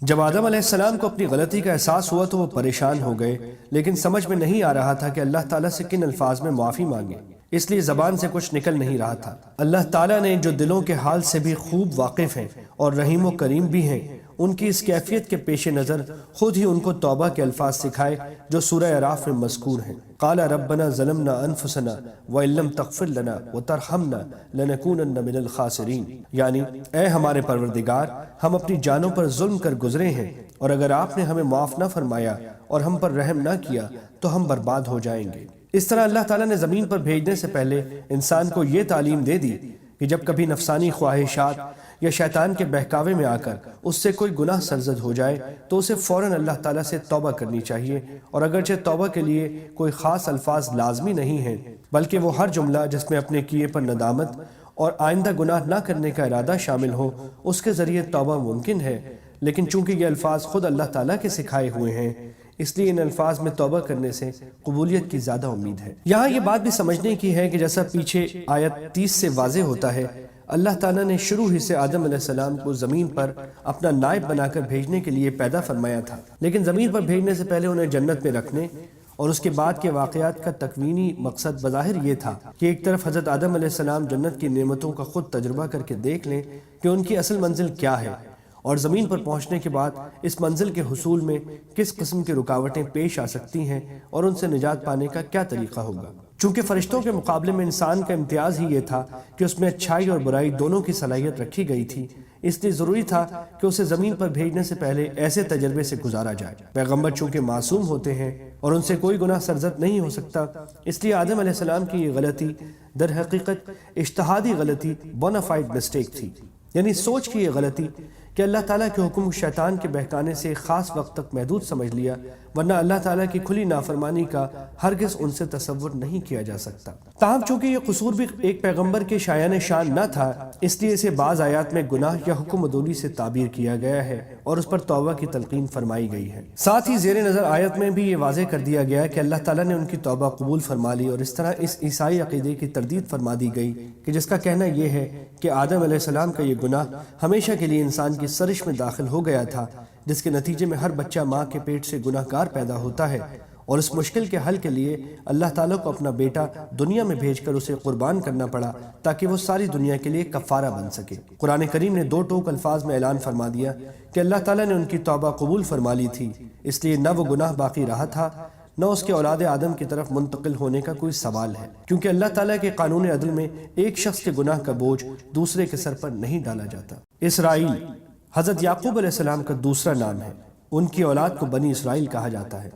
جب آدم علیہ السلام کو اپنی غلطی کا احساس ہوا تو وہ پریشان ہو گئے، لیکن سمجھ میں نہیں آ رہا تھا کہ اللہ تعالیٰ سے کن الفاظ میں معافی مانگے، اس لیے زبان سے کچھ نکل نہیں رہا تھا۔ اللہ تعالیٰ نے جو دلوں کے حال سے بھی خوب واقف ہیں اور رحیم و کریم بھی ہیں، ان کی اس کیفیت کے پیش نظر خود ہی ان کو توبہ کے الفاظ سکھائے جو سورہ اعراف میں مذکور ہیں۔ قال ربنا ظلمنا انفسنا وان لم تغفر لنا وترحمنا لنکونن من الخاسرین، یعنی اے ہمارے پروردگار، ہم اپنی جانوں پر ظلم کر گزرے ہیں، اور اگر آپ نے ہمیں معاف نہ فرمایا اور ہم پر رحم نہ کیا تو ہم برباد ہو جائیں گے۔ اس طرح اللہ تعالیٰ نے زمین پر بھیجنے سے پہلے انسان کو یہ تعلیم دے دی کہ جب کبھی نفسانی خواہشات یا شیطان کے بہکاوے میں آ کر اس سے کوئی گناہ سرزد ہو جائے تو اسے فوراً اللہ تعالیٰ سے توبہ کرنی چاہیے، اور اگرچہ توبہ کے لیے کوئی خاص الفاظ لازمی نہیں ہیں، بلکہ وہ ہر جملہ جس میں اپنے کیے پر ندامت اور آئندہ گناہ نہ کرنے کا ارادہ شامل ہو، اس کے ذریعے توبہ ممکن ہے، لیکن چونکہ یہ الفاظ خود اللہ تعالیٰ کے سکھائے ہوئے ہیں، اس لیے ان الفاظ میں توبہ کرنے سے قبولیت کی زیادہ امید ہے۔ یہاں یہ بات بھی سمجھنے کی ہے کہ جیسا پیچھے آیت 30 سے واضح ہوتا ہے، اللہ تعالیٰ نے شروع ہی سے آدم علیہ السلام کو زمین پر اپنا نائب بنا کر بھیجنے کے لیے پیدا فرمایا تھا، لیکن زمین پر بھیجنے سے پہلے انہیں جنت میں رکھنے اور اس کے بعد کے واقعات کا تکوینی مقصد بظاہر یہ تھا کہ ایک طرف حضرت آدم علیہ السلام جنت کی نعمتوں کا خود تجربہ کر کے دیکھ لیں کہ ان کی اصل منزل کیا ہے، اور زمین پر پہنچنے کے بعد اس منزل کے حصول میں کس قسم کی رکاوٹیں پیش آ سکتی ہیں اور ان سے نجات پانے کا کیا طریقہ ہوگا۔ چونکہ فرشتوں کے مقابلے میں انسان کا امتیاز ہی یہ تھا کہ اس میں اچھائی اور برائی دونوں کی صلاحیت رکھی گئی تھی، اس لیے ضروری تھا کہ اسے زمین پر بھیجنے سے پہلے ایسے تجربے سے گزارا جائے۔ پیغمبر چونکہ معصوم ہوتے ہیں اور ان سے کوئی گناہ سرزد نہیں ہو سکتا، اس لیے آدم علیہ السلام کی یہ غلطی در حقیقت اجتہادی غلطی، بونافائیڈ مسٹیک تھی، یعنی سوچ کی یہ غلطی کہ اللہ تعالیٰ کے حکم شیطان کے بہکانے سے خاص وقت تک محدود سمجھ لیا، ورنہ اللہ تعالیٰ کی کھلی نافرمانی کا ہرگز ان سے تصور نہیں کیا جا سکتا۔ تاہم چونکہ یہ قصور بھی ایک پیغمبر کے شایان شان نہ تھا، اس لیے اسے بعض آیات میں گناہ یا حکم عدولی سے تعبیر کیا گیا ہے اور اس پر توبہ کی تلقین فرمائی گئی ہے۔ ساتھ ہی زیر نظر آیت میں بھی یہ واضح کر دیا گیا کہ اللہ تعالیٰ نے ان کی توبہ قبول فرما لی، اور اس طرح اس عیسائی عقیدے کی تردید فرما دی گئی کہ جس کا کہنا یہ ہے کہ آدم علیہ السلام کا یہ گناہ ہمیشہ کے لیے انسان کی سرش میں داخل ہو گیا تھا، جس کے نتیجے میں ہر بچہ ماں کے پیٹ سے گناہ گار پیدا ہوتا ہے، اور اس مشکل کے حل کے لیے اللہ تعالیٰ کو اپنا بیٹا دنیا میں بھیج کر اسے قربان کرنا پڑا تاکہ وہ ساری دنیا کے لیے کفارہ بن سکے۔ قرآن کریم نے دو ٹوک الفاظ میں اعلان فرما دیا کہ اللہ تعالیٰ نے ان کی توبہ قبول فرما لی تھی، اس لیے نہ وہ گناہ باقی رہا تھا، نہ اس کے اولاد آدم کی طرف منتقل ہونے کا کوئی سوال ہے، کیونکہ اللہ تعالیٰ کے قانون عدل میں ایک شخص کے گناہ کا بوجھ دوسرے کے سر پر نہیں ڈالا جاتا۔ اسرائیل حضرت یعقوب علیہ السلام کا دوسرا نام ہے، ان کی اولاد کو بنی اسرائیل کہا جاتا ہے۔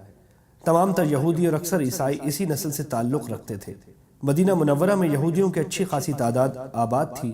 تمام تر یہودی اور اکثر عیسائی اسی نسل سے تعلق رکھتے تھے۔ مدینہ منورہ میں یہودیوں کی اچھی خاصی تعداد آباد تھی،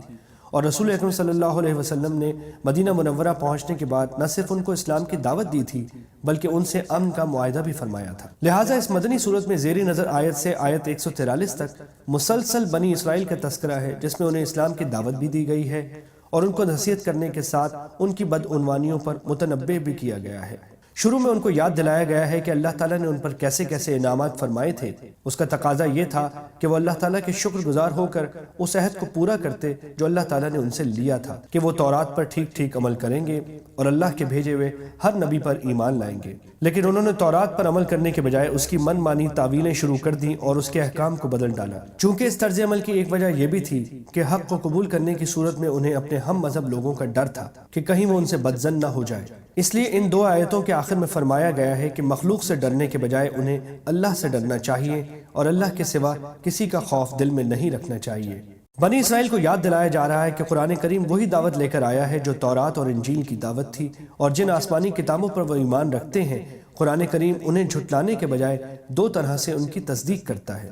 اور رسول اکرم صلی اللہ علیہ وسلم نے مدینہ منورہ پہنچنے کے بعد نہ صرف ان کو اسلام کی دعوت دی تھی بلکہ ان سے امن کا معاہدہ بھی فرمایا تھا۔ لہٰذا اس مدنی صورت میں زیر نظر آیت سے آیت 143 تک مسلسل بنی اسرائیل کا تذکرہ ہے، جس میں انہیں اسلام کی دعوت بھی دی گئی ہے اور ان کو نصیحت کرنے کے ساتھ ان کی بدعنوانیوں پر متنبہ بھی کیا گیا ہے۔ شروع میں ان کو یاد دلایا گیا ہے کہ اللہ تعالیٰ نے ان پر کیسے کیسے انعامات فرمائے تھے۔ اس کا تقاضا یہ تھا کہ وہ اللہ تعالیٰ کے شکر گزار ہو کر اس عہد کو پورا کرتے جو اللہ تعالیٰ نے ان سے لیا تھا کہ وہ تورات پر ٹھیک ٹھیک عمل کریں گے اور اللہ کے بھیجے ہوئے ہر نبی پر ایمان لائیں گے، لیکن انہوں نے تورات پر عمل کرنے کے بجائے اس کی من مانی تعویلیں شروع کر دیں اور اس کے احکام کو بدل ڈالا۔ چونکہ اس طرز عمل کی ایک وجہ یہ بھی تھی کہ حق کو قبول کرنے کی صورت میں انہیں اپنے ہم مذہب لوگوں کا ڈر تھا کہ کہیں وہ ان سے بدظن نہ ہو جائے، اس لیے ان دو آیتوں کے آخر میں فرمایا گیا ہے کہ مخلوق سے ڈرنے کے بجائے انہیں اللہ سے ڈرنا چاہیے اور اللہ کے سوا کسی کا خوف دل میں نہیں رکھنا چاہیے۔ بنی اسرائیل کو یاد دلایا جا رہا ہے کہ قرآن کریم وہی دعوت لے کر آیا ہے جو تورات اور انجیل کی دعوت تھی، اور جن آسمانی کتابوں پر وہ ایمان رکھتے ہیں قرآن کریم انہیں جھٹلانے کے بجائے دو طرح سے ان کی تصدیق کرتا ہے۔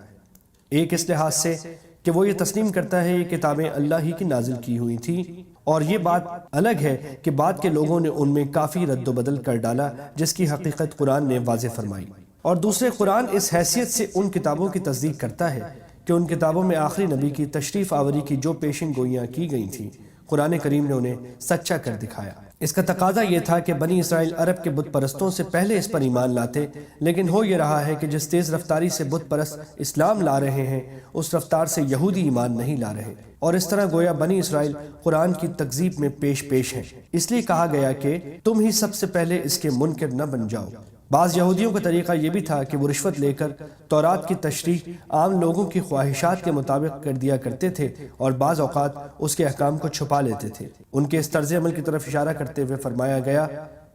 ایک اس لحاظ سے کہ وہ یہ تسلیم کرتا ہے یہ کتابیں اللہ ہی کی نازل کی ہوئی تھیں، اور یہ بات الگ ہے کہ بعد کے لوگوں نے ان میں کافی رد و بدل کر ڈالا جس کی حقیقت قرآن نے واضح فرمائی۔ اور دوسرے، قرآن اس حیثیت سے ان کتابوں کی تصدیق کرتا ہے کہ ان کتابوں میں آخری نبی کی تشریف آوری کی جو پیشن گوئیاں کی گئی تھیں قرآن کریم نے انہیں سچا کر دکھایا۔ اس کا تقاضا یہ تھا کہ بنی اسرائیل عرب کے بت پرستوں سے پہلے اس پر ایمان لاتے، لیکن ہو یہ رہا ہے کہ جس تیز رفتاری سے بت پرست اسلام لا رہے ہیں اس رفتار سے یہودی ایمان نہیں لا رہے، اور اس طرح گویا بنی اسرائیل قرآن کی تکذیب میں پیش ہیں۔ اس لیے کہا گیا کہ تم ہی سب سے پہلے اس کے منکر نہ بن جاؤ۔ بعض یہودیوں کا طریقہ یہ بھی تھا کہ وہ رشوت لے کر تورات کی تشریح عام لوگوں کی خواہشات کے مطابق کر دیا کرتے تھے اور بعض اوقات اس کے احکام کو چھپا لیتے تھے۔ ان کے اس طرز عمل کی طرف اشارہ کرتے ہوئے فرمایا گیا،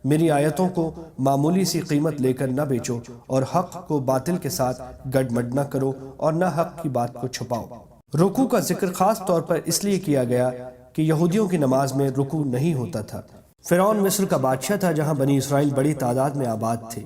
میری آیتوں کو معمولی سی قیمت لے کر نہ بیچو اور حق کو باطل کے ساتھ گڈمڈ نہ کرو اور نہ حق کی بات کو چھپاؤ۔ رکوع کا ذکر خاص طور پر اس لیے کیا گیا کہ یہودیوں کی نماز میں رکوع نہیں ہوتا تھا۔ فرعون مصر کا بادشاہ تھا جہاں بنی اسرائیل بڑی تعداد میں آباد تھے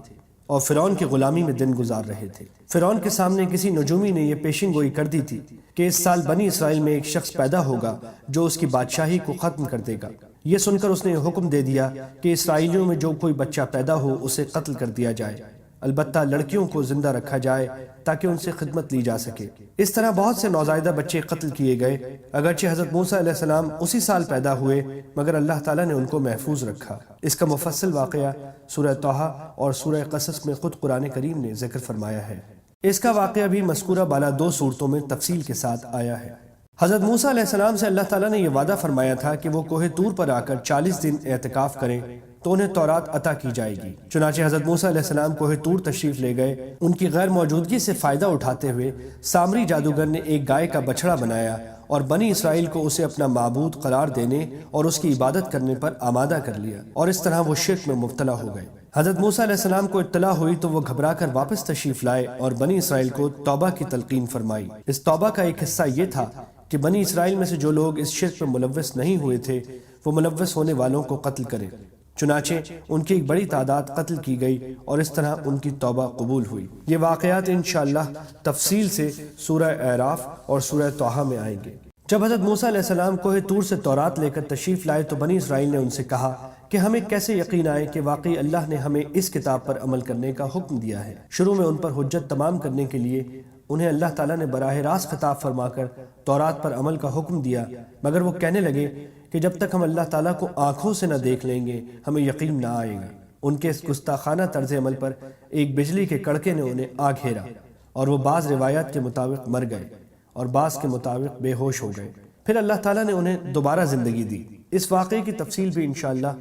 اور فرعون کی غلامی میں دن گزار رہے تھے۔ فرعون کے سامنے کسی نجومی نے یہ پیشن گوئی کر دی تھی کہ اس سال بنی اسرائیل میں ایک شخص پیدا ہوگا جو اس کی بادشاہی کو ختم کر دے گا۔ یہ سن کر اس نے حکم دے دیا کہ اسرائیلیوں میں جو کوئی بچہ پیدا ہو اسے قتل کر دیا جائے، البتہ لڑکیوں کو زندہ رکھا جائے تاکہ ان سے خدمت لی جا سکے۔ اس طرح بہت سے نوزائیدہ بچے قتل کیے گئے، اگرچہ حضرت موسیٰ علیہ السلام اسی سال پیدا ہوئے مگر اللہ تعالیٰ نے ان کو محفوظ رکھا۔ اس کا مفصل واقعہ سورہ طٰہٰ اور سورہ قصص میں خود قرآن کریم نے ذکر فرمایا ہے۔ اس کا واقعہ بھی مذکورہ بالا دو صورتوں میں تفصیل کے ساتھ آیا ہے۔ حضرت موسیٰ علیہ السلام سے اللہ تعالیٰ نے یہ وعدہ فرمایا تھا کہ وہ کوہ طور پر آ کر 40 دن اعتکاف کریں تو انہیں تورات عطا کی جائے گی۔ چنانچہ حضرت موسیٰ علیہ السلام کوہ طور تشریف لے گئے۔ ان کی غیر موجودگی سے فائدہ اٹھاتے ہوئے سامری جادوگر نے ایک گائے کا بچڑا بنایا اور بنی اسرائیل کو اسے اپنا معبود قرار دینے اور اس کی عبادت کرنے پر آمادہ کر لیا، اور اس طرح وہ شرک میں مبتلا ہو گئے۔ حضرت موسیٰ علیہ السلام کو اطلاع ہوئی تو وہ گھبرا کر واپس تشریف لائے اور بنی اسرائیل کو توبہ کی تلقین فرمائی۔ اس توبہ کا ایک حصہ یہ تھا کہ بنی اسرائیل میں سے جو لوگ اس شرک میں ملوث نہیں ہوئے تھے وہ ملوث ہونے والوں کو قتل کریں۔ چنانچہ ان کی ایک بڑی تعداد قتل کی گئی اور اس طرح ان کی توبہ قبول ہوئی۔ یہ واقعات انشاءاللہ تفصیل سے سورہ اعراف اور سورہ طٰہٰ میں آئیں گے۔ جب حضرت موسیٰ علیہ السلام کوہ طور سے تورات لے کر تشریف لائے تو بنی اسرائیل نے ان سے کہا کہ ہمیں کیسے یقین آئے کہ واقعی اللہ نے ہمیں اس کتاب پر عمل کرنے کا حکم دیا ہے۔ شروع میں ان پر حجت تمام کرنے کے لیے انہیں اللہ تعالیٰ نے براہ راست خطاب فرما کر تورات پر عمل کا حکم دیا، مگر وہ کہنے لگے کہ جب تک ہم اللہ تعالیٰ کو آنکھوں سے نہ دیکھ لیں گے ہمیں یقین نہ آئے گا۔ ان کے اس گستاخانہ طرز عمل پر ایک بجلی کے کڑکے نے انہیں آ گھیرا اور وہ بعض روایات کے مطابق مر گئے اور بعض کے مطابق بے ہوش ہو گئے۔ پھر اللہ تعالیٰ نے انہیں دوبارہ زندگی دی۔ اس واقعے کی تفصیل بھی انشاءاللہ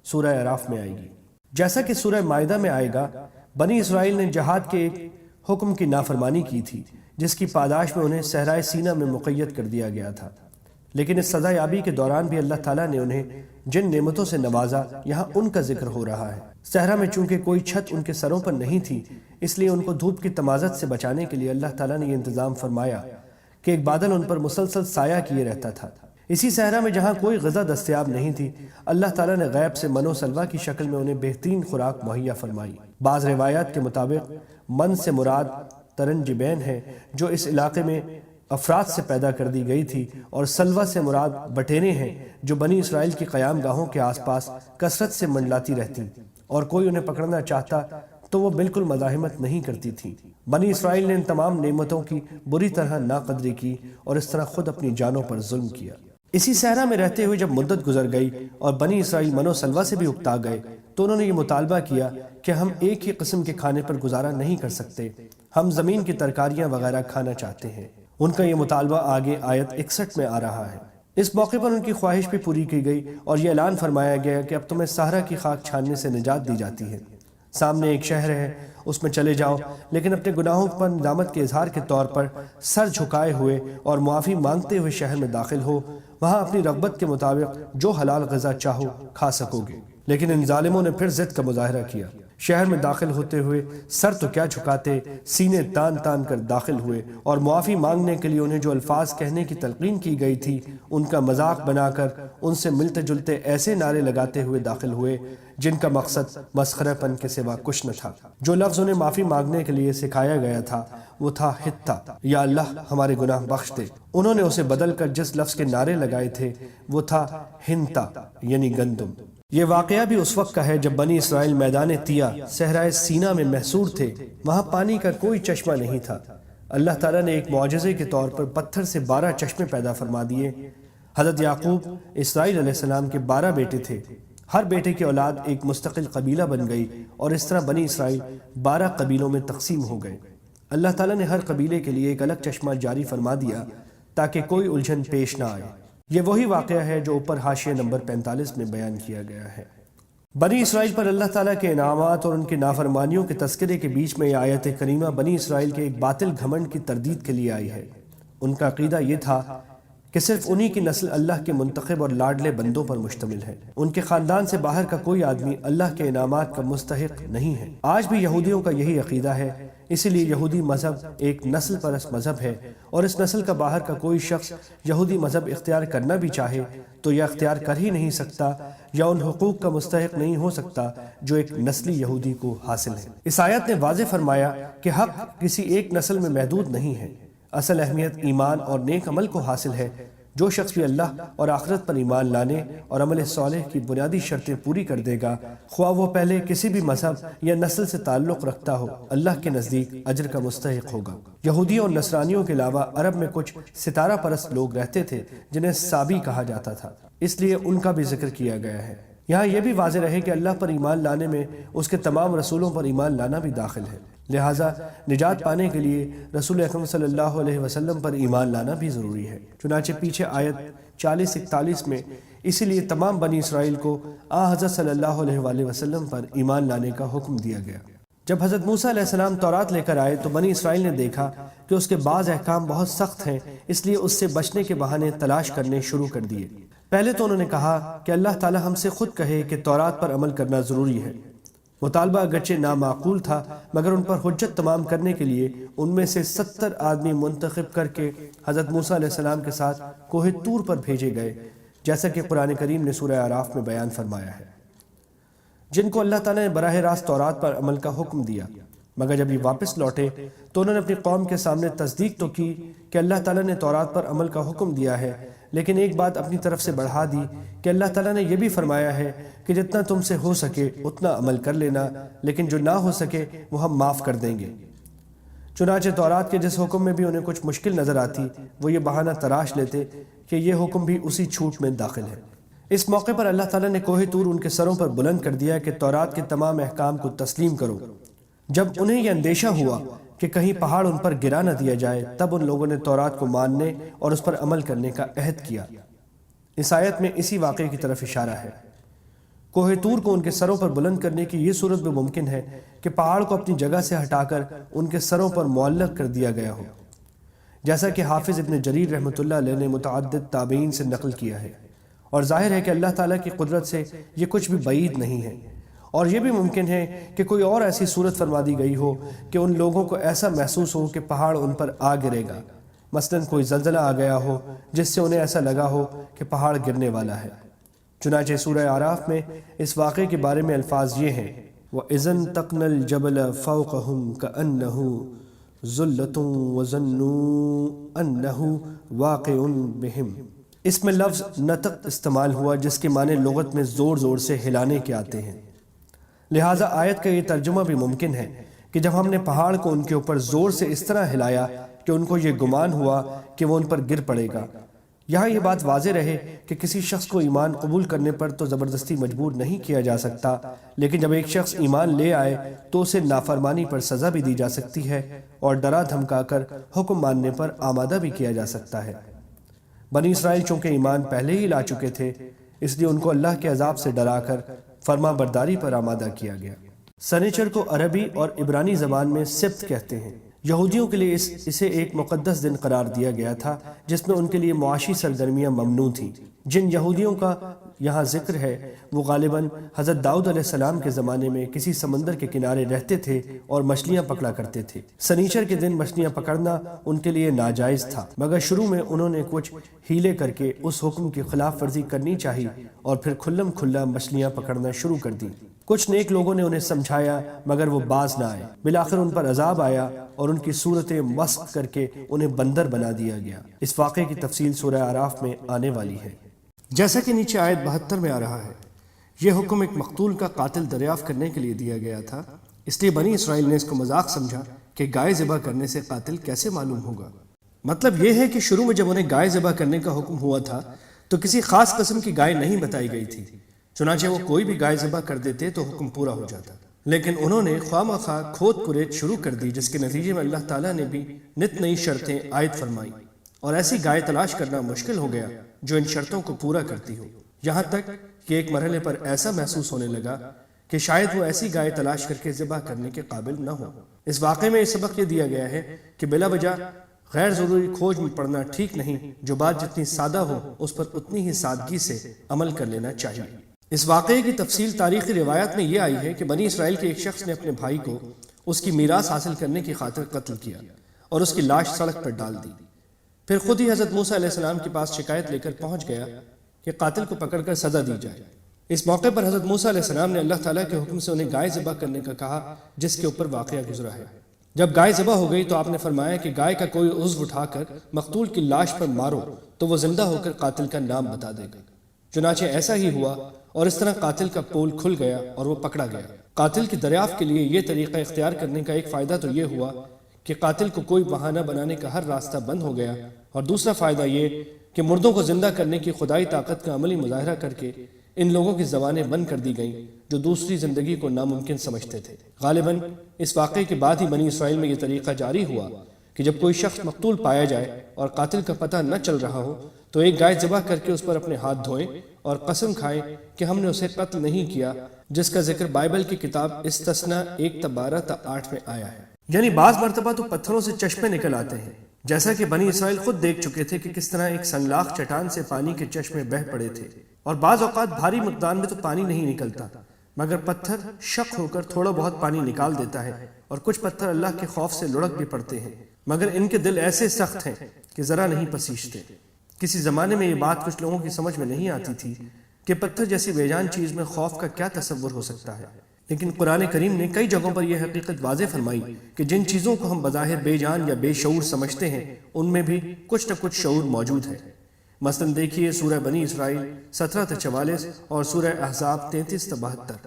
سورہ اعراف میں آئے گی۔ جیسا کہ سورہ مائدہ میں آئے گا، بنی اسرائیل نے جہاد کے ایک حکم کی نافرمانی کی تھی جس کی پاداش میں انہیں صحرائے سینا میں مقید کر دیا گیا تھا، لیکن اس سزا یابی کے دوران بھی اللہ تعالیٰ نے انہیں جن نعمتوں سے نوازا یہاں ان کا ذکر ہو رہا ہے۔ صحرا میں چونکہ کوئی چھت ان کے سروں پر نہیں تھی اس لیے ان کو دھوپ کی تمازت سے بچانے کے لیے اللہ تعالیٰ نے یہ انتظام فرمایا کہ ایک بادل ان پر مسلسل سایہ کیے رہتا تھا۔ اسی صحرا میں جہاں کوئی غذا دستیاب نہیں تھی اللہ تعالیٰ نے غیب سے من و سلوہ کی شکل میں انہیں بہترین خوراک مہیا فرمائی۔ بعض روایات کے مطابق من سے مراد ترنجبین ہے جو اس علاقے میں افراد سے پیدا کر دی گئی تھی، اور سلوہ سے مراد بٹیریں ہیں جو بنی اسرائیل کی قیام گاہوں کے آس پاس کثرت سے منڈلاتی رہتی، اور کوئی انہیں پکڑنا چاہتا تو وہ بالکل مزاحمت نہیں کرتی تھی۔ بنی اسرائیل نے ان تمام نعمتوں کی بری طرح ناقدری کی اور اس طرح خود اپنی جانوں پر ظلم کیا۔ اسی صحرا میں رہتے ہوئے جب مدت گزر گئی اور بنی اسرائیل من و سلوہ سے بھی اکتا گئے تو انہوں نے یہ مطالبہ کیا کہ ہم ایک ہی قسم کے کھانے پر گزارا نہیں کر سکتے، ہم زمین کی ترکاریاں وغیرہ کھانا چاہتے ہیں۔ ان کا یہ مطالبہ آگے آیت 61 میں آ رہا ہے۔ اس موقع پر ان کی خواہش بھی پوری کی گئی اور یہ اعلان فرمایا گیا کہ اب تمہیں صحرا کی خاک چھاننے سے نجات دی جاتی ہے۔ سامنے ایک شہر ہے، اس میں چلے جاؤ، لیکن اپنے گناہوں پر ندامت کے اظہار کے طور پر سر جھکائے ہوئے اور معافی مانگتے ہوئے شہر میں داخل ہو، وہاں اپنی رغبت کے مطابق جو حلال غذا چاہو کھا سکو گے۔ لیکن ان ظالموں نے پھر ضد کا مظاہرہ کیا، شہر میں داخل ہوتے ہوئے سر تو کیا جھکاتے، سینے تان تان کر داخل ہوئے، اور معافی مانگنے کے لیے انہیں جو الفاظ کہنے کی تلقین کی گئی تھی ان کا مذاق بنا کر ان سے ملتے جلتے ایسے نعرے لگاتے ہوئے داخل ہوئے جن کا مقصد مسخرہ پن کے سوا کچھ نہ تھا۔ جو لفظ انہیں معافی مانگنے کے لیے سکھایا گیا تھا وہ تھا ہتا، یا اللہ ہمارے گناہ بخش دے۔ انہوں نے اسے بدل کر جس لفظ کے نعرے لگائے تھے وہ تھا ہنتا، یعنی گندم۔ یہ واقعہ بھی اس وقت کا ہے جب بنی اسرائیل میدان طیہ صحرائے سینا میں محصور تھے، وہاں پانی کا کوئی چشمہ نہیں تھا۔ اللہ تعالیٰ نے ایک معجزے کے طور پر پتھر سے 12 چشمے پیدا فرما دیے۔ حضرت یعقوب اسرائیل علیہ السلام کے 12 بیٹے تھے، ہر بیٹے کی اولاد ایک مستقل قبیلہ بن گئی اور اس طرح بنی اسرائیل 12 قبیلوں میں تقسیم ہو گئے۔ اللہ تعالیٰ نے ہر قبیلے کے لیے ایک الگ چشمہ جاری فرما دیا تاکہ کوئی الجھن پیش نہ آئے۔ یہ وہی واقعہ ہے جو اوپر حاشیہ نمبر 45 میں بیان کیا گیا ہے۔ بنی اسرائیل پر اللہ تعالیٰ کے انعامات اور ان کی نافرمانیوں کے تذکرے کے بیچ میں یہ آیت کریمہ بنی اسرائیل کے ایک باطل گھمنڈ کی تردید کے لیے آئی ہے۔ ان کا عقیدہ یہ تھا کہ صرف انہی کی نسل اللہ کے منتخب اور لاڈلے بندوں پر مشتمل ہے، ان کے خاندان سے باہر کا کوئی آدمی اللہ کے انعامات کا مستحق نہیں ہے۔ آج بھی یہودیوں کا یہی عقیدہ ہے، اسی لیے یہودی مذہب ایک نسل پرست مذہب ہے، اور اس نسل کا باہر کا کوئی شخص یہودی مذہب اختیار کرنا بھی چاہے تو یا اختیار کر ہی نہیں سکتا یا ان حقوق کا مستحق نہیں ہو سکتا جو ایک نسلی یہودی کو حاصل ہے۔ اس آیت نے واضح فرمایا کہ حق کسی ایک نسل میں محدود نہیں ہے، اصل اہمیت ایمان اور نیک عمل کو حاصل ہے۔ جو شخص بھی اللہ اور آخرت پر ایمان لانے اور عمل صالح کی بنیادی شرطیں پوری کر دے گا، خواہ وہ پہلے کسی بھی مذہب یا نسل سے تعلق رکھتا ہو، اللہ کے نزدیک اجر کا مستحق ہوگا۔ یہودیوں اور نصرانیوں کے علاوہ عرب میں کچھ ستارہ پرست لوگ رہتے تھے جنہیں سابی کہا جاتا تھا، اس لیے ان کا بھی ذکر کیا گیا ہے۔ یہاں یہ بھی واضح رہے کہ اللہ پر ایمان لانے میں اس کے تمام رسولوں پر ایمان لانا بھی داخل ہے، لہٰذا نجات پانے کے لیے رسول اکرم صلی اللہ علیہ وسلم پر ایمان لانا بھی ضروری ہے۔ چنانچہ پیچھے آیت 40-41 میں اسی لیے تمام بنی اسرائیل کو حضرت صلی اللہ علیہ وآلہ وسلم پر ایمان لانے کا حکم دیا گیا۔ جب حضرت موسیٰ علیہ السلام تورات لے کر آئے تو بنی اسرائیل نے دیکھا کہ اس کے بعض احکام بہت سخت ہیں، اس لیے اس سے بچنے کے بہانے تلاش کرنے شروع کر دیے۔ پہلے تو انہوں نے کہا کہ اللہ تعالی ہم سے خود کہے کہ تورات پر عمل کرنا ضروری ہے۔ مطالبہ اگرچہ نامعقول تھا مگر ان پر حجت تمام کرنے کے لیے ان میں سے 70 آدمی منتخب کر کے حضرت موسیٰ علیہ السلام کے ساتھ کوہ طور پر بھیجے گئے، جیسا کہ قرآن کریم نے سورہ اعراف میں بیان فرمایا ہے، جن کو اللہ تعالیٰ نے براہ راست تورات پر عمل کا حکم دیا۔ مگر جب یہ واپس لوٹے تو انہوں نے اپنی قوم کے سامنے تصدیق تو کی کہ اللہ تعالیٰ نے تورات پر عمل کا حکم دیا ہے، لیکن ایک بات اپنی طرف سے بڑھا دی کہ اللہ تعالیٰ نے یہ بھی فرمایا ہے کہ جتنا تم سے ہو سکے اتنا عمل کر لینا، لیکن جو نہ ہو سکے وہ ہم معاف کر دیں گے۔ چنانچہ تورات کے جس حکم میں بھی انہیں کچھ مشکل نظر آتی وہ یہ بہانہ تراش لیتے کہ یہ حکم بھی اسی چھوٹ میں داخل ہے۔ اس موقع پر اللہ تعالیٰ نے کوہ طور ان کے سروں پر بلند کر دیا کہ تورات کے تمام احکام کو تسلیم کرو۔ جب انہیں یہ اندیشہ ہوا کہ کہیں پہاڑ ان پر گرا نہ دیا جائے تب ان لوگوں نے تورات کو ماننے اور اس پر عمل کرنے کا عہد کیا۔ اس آیت میں اسی واقعے کی طرف اشارہ ہے۔ کوہ طور کو ان کے سروں پر بلند کرنے کی یہ صورت بھی ممکن ہے کہ پہاڑ کو اپنی جگہ سے ہٹا کر ان کے سروں پر معلق کر دیا گیا ہو، جیسا کہ حافظ ابن جریر رحمۃ اللہ علیہ نے متعدد تابعین سے نقل کیا ہے، اور ظاہر ہے کہ اللہ تعالیٰ کی قدرت سے یہ کچھ بھی بعید نہیں ہے۔ اور یہ بھی ممکن ہے کہ کوئی اور ایسی صورت فرما دی گئی ہو کہ ان لوگوں کو ایسا محسوس ہو کہ پہاڑ ان پر آ گرے گا، مثلاً کوئی زلزلہ آ گیا ہو جس سے انہیں ایسا لگا ہو کہ پہاڑ گرنے والا ہے۔ چنانچہ سورہ اعراف میں اس واقعے کے بارے میں الفاظ یہ ہیں: وَإِذَا انتَقْنَا الْجَبَلَ فَوْقَهُمْ كَأَنَّهُ ذلۃ وظنوا انہ واقع بہم۔ اس میں لفظ نطق استعمال ہوا جس کے معنی لغت میں زور زور سے ہلانے کے آتے ہیں، لہٰذا آیت کا یہ ترجمہ بھی ممکن ہے کہ جب ہم نے پہاڑ کو ان کے اوپر زور سے اس طرح ہلایا کہ ان کو یہ گمان ہوا کہ وہ ان پر گر پڑے گا۔ یہاں یہ بات واضح رہے کہ کسی شخص کو ایمان قبول کرنے پر تو زبردستی مجبور نہیں کیا جا سکتا، لیکن جب ایک شخص ایمان لے آئے تو اسے نافرمانی پر سزا بھی دی جا سکتی ہے اور ڈرا دھمکا کر حکم ماننے پر آمادہ بھی کیا جا سکتا ہے۔ بنی اسرائیل چونکہ ایمان پہلے ہی لا چکے تھے، اس لیے ان کو اللہ کے عذاب سے ڈرا کر فرما برداری پر آمادہ کیا گیا۔ سنیچر کو عربی اور عبرانی زبان میں سبت کہتے ہیں۔ یہودیوں کے لیے اسے ایک مقدس دن قرار دیا گیا تھا جس میں ان کے لیے معاشی سرگرمیاں ممنوع تھیں۔ جن یہودیوں کا یہاں ذکر ہے وہ غالباً حضرت داؤد علیہ السلام کے زمانے میں کسی سمندر کے کنارے رہتے تھے اور مچھلیاں پکڑا کرتے تھے۔ سنیچر کے دن مچھلیاں پکڑنا ان کے لیے ناجائز تھا، مگر شروع میں انہوں نے کچھ ہیلے کر کے اس حکم کی خلاف ورزی کرنی چاہی اور پھر کھلم کھلا مچھلیاں پکڑنا شروع کر دی۔ کچھ نیک لوگوں نے انہیں سمجھایا مگر وہ باز نہ آئے۔ بالآخر ان پر عذاب آیا اور ان کی صورتیں مسخ کر کے انہیں بندر بنا دیا گیا۔ اس واقعے کی تفصیل سورہ اعراف میں آنے والی ہے۔ جیسا کہ نیچے آیت 72 میں آ رہا ہے، یہ حکم ایک مقتول کا قاتل دریافت کرنے کے لیے دیا گیا تھا، اس لیے بنی اسرائیل نے اس کو مذاق سمجھا کہ گائے ذبح کرنے سے قاتل کیسے معلوم ہوگا۔ مطلب یہ ہے کہ شروع میں جب انہیں گائے ذبح کرنے کا حکم ہوا تھا تو کسی خاص قسم کی گائے نہیں بتائی گئی تھی، چنانچہ وہ کوئی بھی گائے ذبح کر دیتے تو حکم پورا ہو جاتا، لیکن انہوں نے خواہ مخواہ کھود کریت شروع کر دی، جس کے نتیجے میں اللہ تعالیٰ نے بھی نت نئی شرطیں عائد فرمائی اور ایسی گائے تلاش کرنا مشکل ہو گیا جو ان شرطوں کو پورا کرتی ہو، یہاں تک کہ ایک مرحلے پر ایسا محسوس ہونے لگا کہ شاید وہ ایسی گائے تلاش کر کے ذبح کرنے کے قابل نہ ہو۔ اس واقعے میں یہ سبق یہ دیا گیا ہے کہ بلا وجہ غیر ضروری کھوج میں پڑنا ٹھیک نہیں، جو بات جتنی سادہ ہو اس پر اتنی ہی سادگی سے عمل کر لینا چاہیے۔ اس واقعے کی تفصیل تاریخی روایات میں یہ آئی ہے کہ بنی اسرائیل کے ایک شخص نے اپنے بھائی کو اس کی میراث حاصل کرنے کی خاطر قتل کیا اور اس کی لاش سڑک پر ڈال دی، پھر خود ہی حضرت موسیٰ علیہ السلام کے پاس شکایت لے کر پہنچ گیا کہ قاتل کو پکڑ کر سزا دی جائے۔ اس موقع پر حضرت موسیٰ علیہ السلام نے اللہ تعالیٰ کے حکم سے انہیں گائے ذبح کرنے کا کہا جس کے اوپر واقعہ گزرا ہے۔ جب گائے ذبح ہو گئی تو آپ نے فرمایا کہ گائے کا کوئی عضو اٹھا کر مقتول کی لاش پر مارو تو وہ زندہ ہو کر قاتل کا نام بتا دے گا۔ چنانچہ ایسا ہی ہوا اور اس طرح قاتل کا پول کھل گیا اور وہ پکڑا گیا۔ قاتل کی دریافت کے لیے یہ طریقہ اختیار کرنے کا ایک فائدہ تو یہ ہوا کہ قاتل کو کوئی بہانہ بنانے کا ہر راستہ بند ہو گیا، اور دوسرا فائدہ یہ کہ مردوں کو زندہ کرنے کی خدائی طاقت کا عملی مظاہرہ کر کے ان لوگوں کی زبانیں بند کر دی گئیں جو دوسری زندگی کو ناممکن سمجھتے تھے۔ غالباً اس واقعے کے بعد ہی بنی اسرائیل میں یہ طریقہ جاری ہوا کہ جب کوئی شخص مقتول پایا جائے اور قاتل کا پتہ نہ چل رہا ہو تو ایک گائے ذبح کر کے اس پر اپنے ہاتھ دھوئیں اور قسم کھائیں کہ ہم نے اسے قتل نہیں کیا، جس کا ذکر بائبل کی کتاب استثنا 1:12-8 میں آیا ہے۔ یعنی بعض مرتبہ تو پتھروں سے چشمے نکل آتے ہیں، جیسا کہ بنی اسرائیل خود دیکھ چکے تھے کہ کس طرح ایک سنگلاخ چٹان سے پانی کے چشمے بہہ پڑے تھے، اور بعض اوقات بھاری مقدار میں تو پانی نہیں نکلتا مگر پتھر شک ہو کر تھوڑا بہت پانی نکال دیتا ہے، اور کچھ پتھر اللہ کے خوف سے لڑک بھی پڑتے ہیں مگر ان کے دل ایسے سخت ہیں کہ ذرا نہیں پسیجتے۔ کسی زمانے میں یہ بات کچھ لوگوں کی سمجھ میں نہیں آتی تھی کہ پتھر جیسی بے جان چیز میں خوف کا کیا تصور ہو سکتا ہے، لیکن قرآن کریم نے کئی جگہوں پر یہ حقیقت واضح فرمائی کہ جن چیزوں کو ہم بظاہر بے جان یا بے شعور سمجھتے ہیں ان میں بھی کچھ نہ کچھ شعور موجود ہے۔ مثلا دیکھیے سورہ بنی اسرائیل 17-44 اور سورہ احزاب 33-72۔